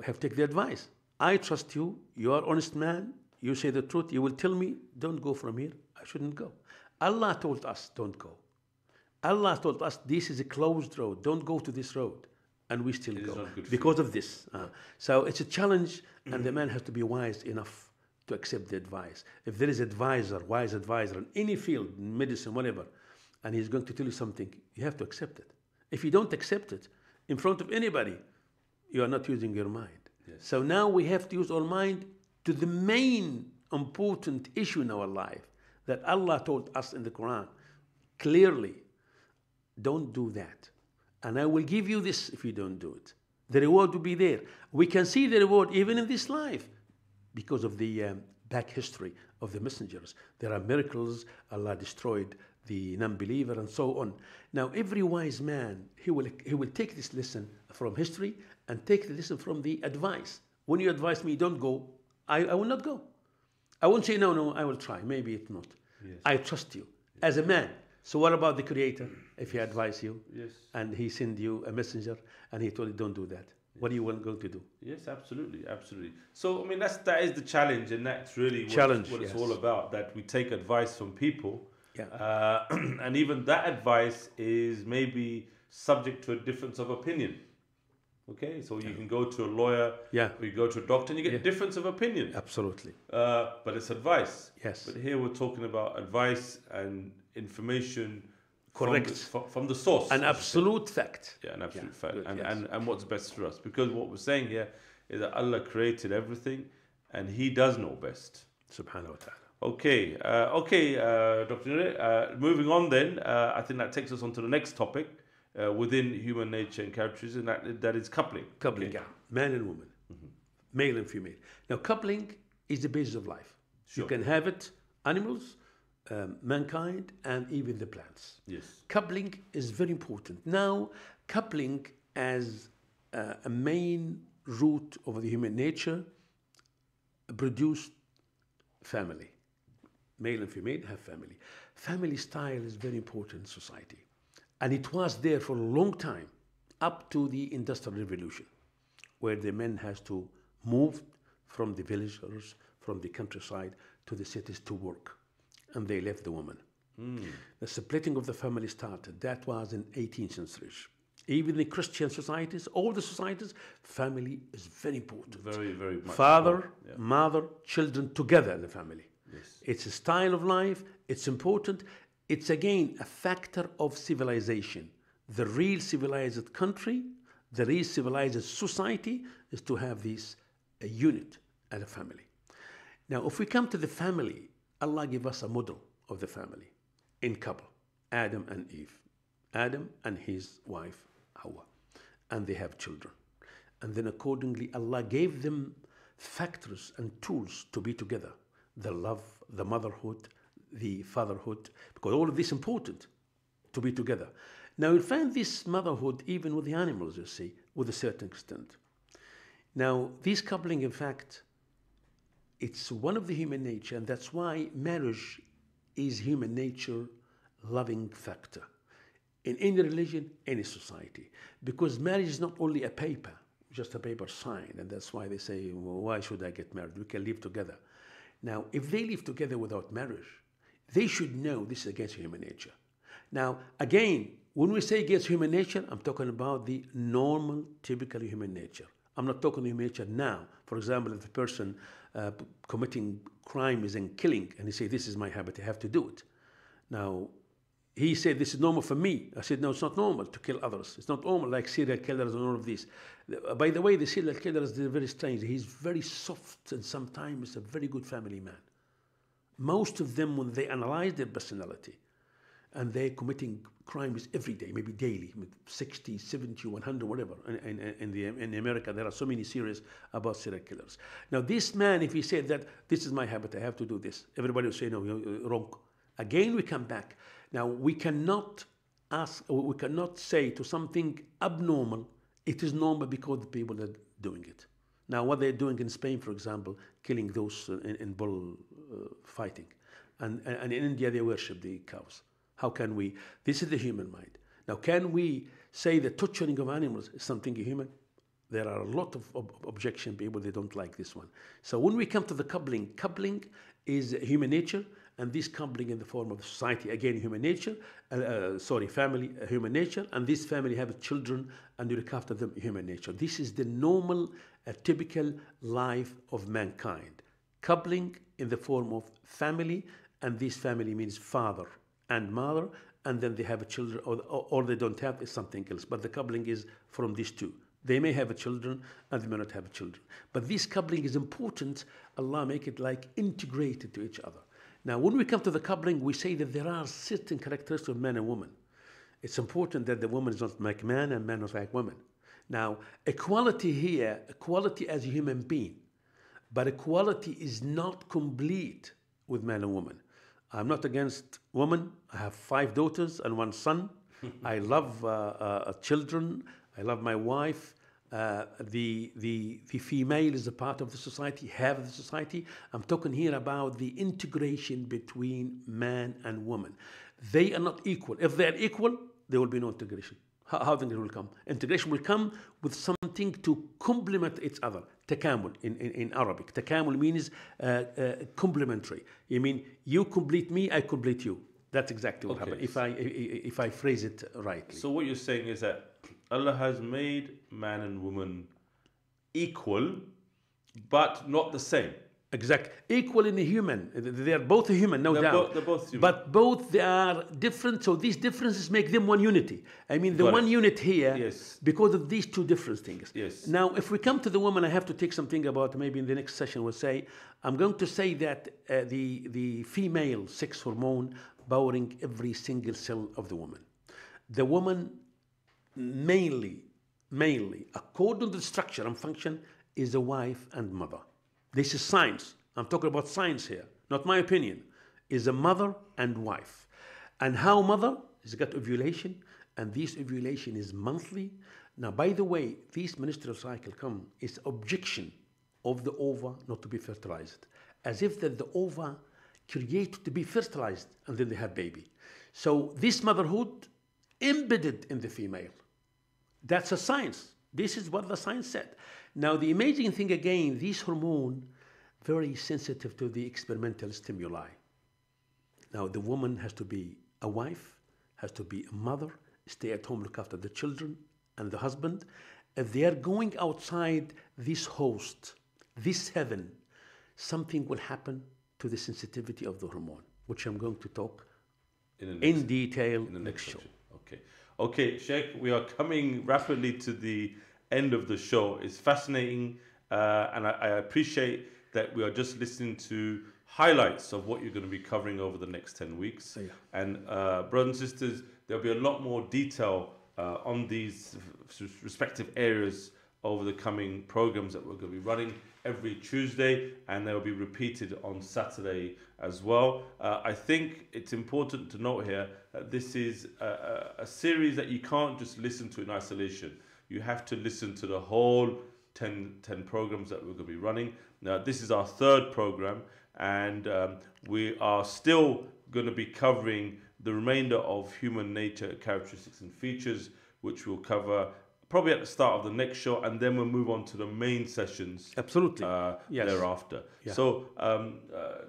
have to take the advice. I trust you. You are honest man. You say the truth. You will tell me, don't go from here. I shouldn't go. Allah told us, don't go. Allah told us, this is a closed road. Don't go to this road. And we still go because of this. So it's a challenge, and the man has to be wise enough to accept the advice. If there is wise advisor in any field, medicine, whatever, and he's going to tell you something, you have to accept it. If you don't accept it in front of anybody, you are not using your mind. Yes. So now we have to use our mind to the main important issue in our life that Allah told us in the Quran clearly. Don't do that. And I will give you this if you don't do it. The reward will be there. We can see the reward even in this life because of the back history of the messengers. There are miracles. Allah destroyed the non-believer and so on. Now, every wise man, he will take this lesson from history and take the lesson from the advice. When you advise me, don't go, I will not go. I won't say, no, I will try. Maybe it's not. Yes. I trust you as a man. So what about the Creator? If he advised you, yes, and he sent you a messenger and he told you, don't do that. Yes. What are you going to do? Yes, absolutely. So, that is the challenge, and that's really what it's all about, that we take advice from people. Yeah. And even that advice is maybe subject to a difference of opinion. Okay, so you can go to a lawyer, or you go to a doctor, and you get a difference of opinion. Absolutely. But it's advice. Yes. But here we're talking about advice and information. Correct. From the source. An absolute fact. Yeah, an absolute fact. Good, and what's best for us. Because what we're saying here is that Allah created everything, and He does know best. subhanahu wa ta'ala. Okay, Dr. Nuri, moving on then, I think that takes us on to the next topic within human nature and characteristics, and that is coupling. Coupling, yeah. Man and woman, male and female. Now, coupling is the basis of life. Sure. You can have it, animals, mankind, and even the plants. Yes. Coupling is very important. Now, coupling as a main root of the human nature produced family. Male and female have family. Family style is very important in society. And it was there for a long time, up to the Industrial Revolution, where the men has to move from the villagers, from the countryside to the cities to work. And they left the woman. The splitting of the family started. That was in 18th century. Even the Christian societies, all the societies, family is very important. Very, very much. Father, mother, children together in the family. Yes. It's a style of life. It's important. It's again a factor of civilization. The real civilized country, the real civilized society is to have this a unit as a family. Now, if we come to the family, Allah gave us a model of the family in couple, Adam and Eve. Adam and his wife, Hawa. And they have children. And then accordingly, Allah gave them factors and tools to be together. The love, the motherhood, the fatherhood, because all of this is important to be together. Now, you'll find this motherhood even with the animals, you see, with a certain extent. Now, this coupling, in fact, it's one of the human nature, and that's why marriage is human nature loving factor in any religion, any society. Because marriage is not only a paper, just a paper signed, and that's why they say, well, why should I get married? We can live together. Now, if they live together without marriage, they should know this is against human nature. Now, again, when we say against human nature, I'm talking about the normal, typical human nature. I'm not talking human nature now. For example, if a person committing crimes and killing, and he say, this is my habit, I have to do it. Now, he said, this is normal for me. I said, no, it's not normal to kill others. It's not normal like serial killers and all of these. By the way, the serial killers, they're very strange. He's very soft and sometimes a very good family man. Most of them, when they analyze their personality, and they're committing crimes every day, maybe daily, 60, 70, 100, whatever. In America, there are so many series about serial killers. Now, this man, if he said that, this is my habit, I have to do this, everybody will say, no, you're wrong. Again, we come back. Now, we cannot say to something abnormal, it is normal because the people are doing it. Now, what they're doing in Spain, for example, killing those in bull fighting. And in India, they worship the cows. How can we? This is the human mind. Now, can we say that torturing of animals is something human? There are a lot of objection people, they don't like this one. So when we come to the coupling is human nature, and this coupling in the form of society, again, human nature, family, human nature, and this family have children, and you look after them, human nature. This is the normal, typical life of mankind. Coupling in the form of family, and this family means father and mother, and then they have a children, or they don't have, is something else. But the coupling is from these two. They may have a children, and they may not have a children. But this coupling is important. Allah make it like integrated to each other. Now, when we come to the coupling, we say that there are certain characteristics of man and woman. It's important that the woman is not like man, and man is like woman. Now, equality here, equality as a human being, but equality is not complete with man and woman. I'm not against women. I have 5 daughters and 1 son. I love children. I love my wife. The female is a part of the society, half of the society. I'm talking here about the integration between man and woman. They are not equal. If they are equal, there will be no integration. How the integration will come? Integration will come with something to complement each other. Takamul in Arabic. Takamul means complementary. You mean you complete me, I complete you. That's exactly what happened. If I phrase it rightly. So what you're saying is that Allah has made man and woman equal, but not the same. Exactly. Equally human. They are both human, no doubt. They're both human. But both they are different, so these differences make them one unity. I mean, the Got one it. unit here, Yes. because of these two different things. Yes. Now, if we come to the woman, I have to take something about, maybe in the next session we'll say, I'm going to say that the female sex hormone powering every single cell of the woman. The woman mainly, according to the structure and function, is a wife and mother. This is science. I'm talking about science here, not my opinion. Is a mother and wife. And how mother has got ovulation, and this ovulation is monthly. Now, by the way, this menstrual cycle is objection of the ova not to be fertilized, as if that the ova create to be fertilized and then they have baby. So this motherhood embedded in the female. That's a science. This is what the science said. Now, the amazing thing again, this hormone, very sensitive to the experimental stimuli. Now, the woman has to be a wife, has to be a mother, stay at home, look after the children and the husband. If they are going outside this host, this heaven, something will happen to the sensitivity of the hormone, which I'm going to talk in detail in the next show. Okay, Sheikh, we are coming rapidly to the end of the show. It's fascinating, and I appreciate that we are just listening to highlights of what you're going to be covering over the next 10 weeks. Yeah. And brothers and sisters, there'll be a lot more detail on these respective areas over the coming programs that we're going to be running every Tuesday, and they'll be repeated on Saturday as well. I think it's important to note here that this is a series that you can't just listen to in isolation. You have to listen to the whole 10 programs that we're going to be running. Now, this is our third program, and we are still going to be covering the remainder of human nature, characteristics and features, which we'll cover probably at the start of the next show, and then we'll move on to the main sessions. Absolutely. Thereafter. Yeah. So,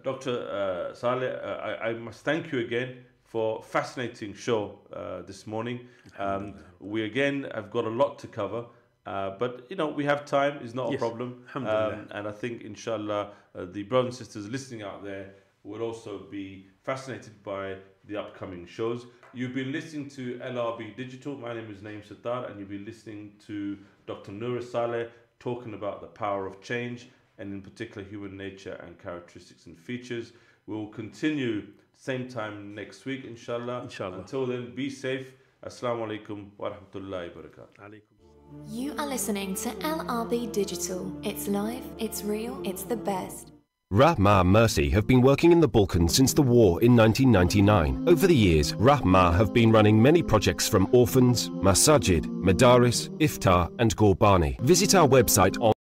Dr. Saleh, I must thank you again for a fascinating show this morning. We again have got a lot to cover, but we have time. It's not a problem. And I think, inshallah, the brothers and sisters listening out there will also be fascinated by the upcoming shows. You've been listening to LRB Digital. My name is Naeem Sattar, and you've been listening to Dr. Nuri Saleh talking about the power of change, and in particular human nature and characteristics and features. We'll continue same time next week, inshallah. Until then, be safe. Assalamu alaikum wa rahmatullahi wa barakatuh. You are listening to LRB Digital. It's live, it's real, it's the best. Rahma Mercy have been working in the Balkans since the war in 1999. Over the years, Rahma have been running many projects from orphans, masajid, madaris, iftar and Gurbani. Visit our website on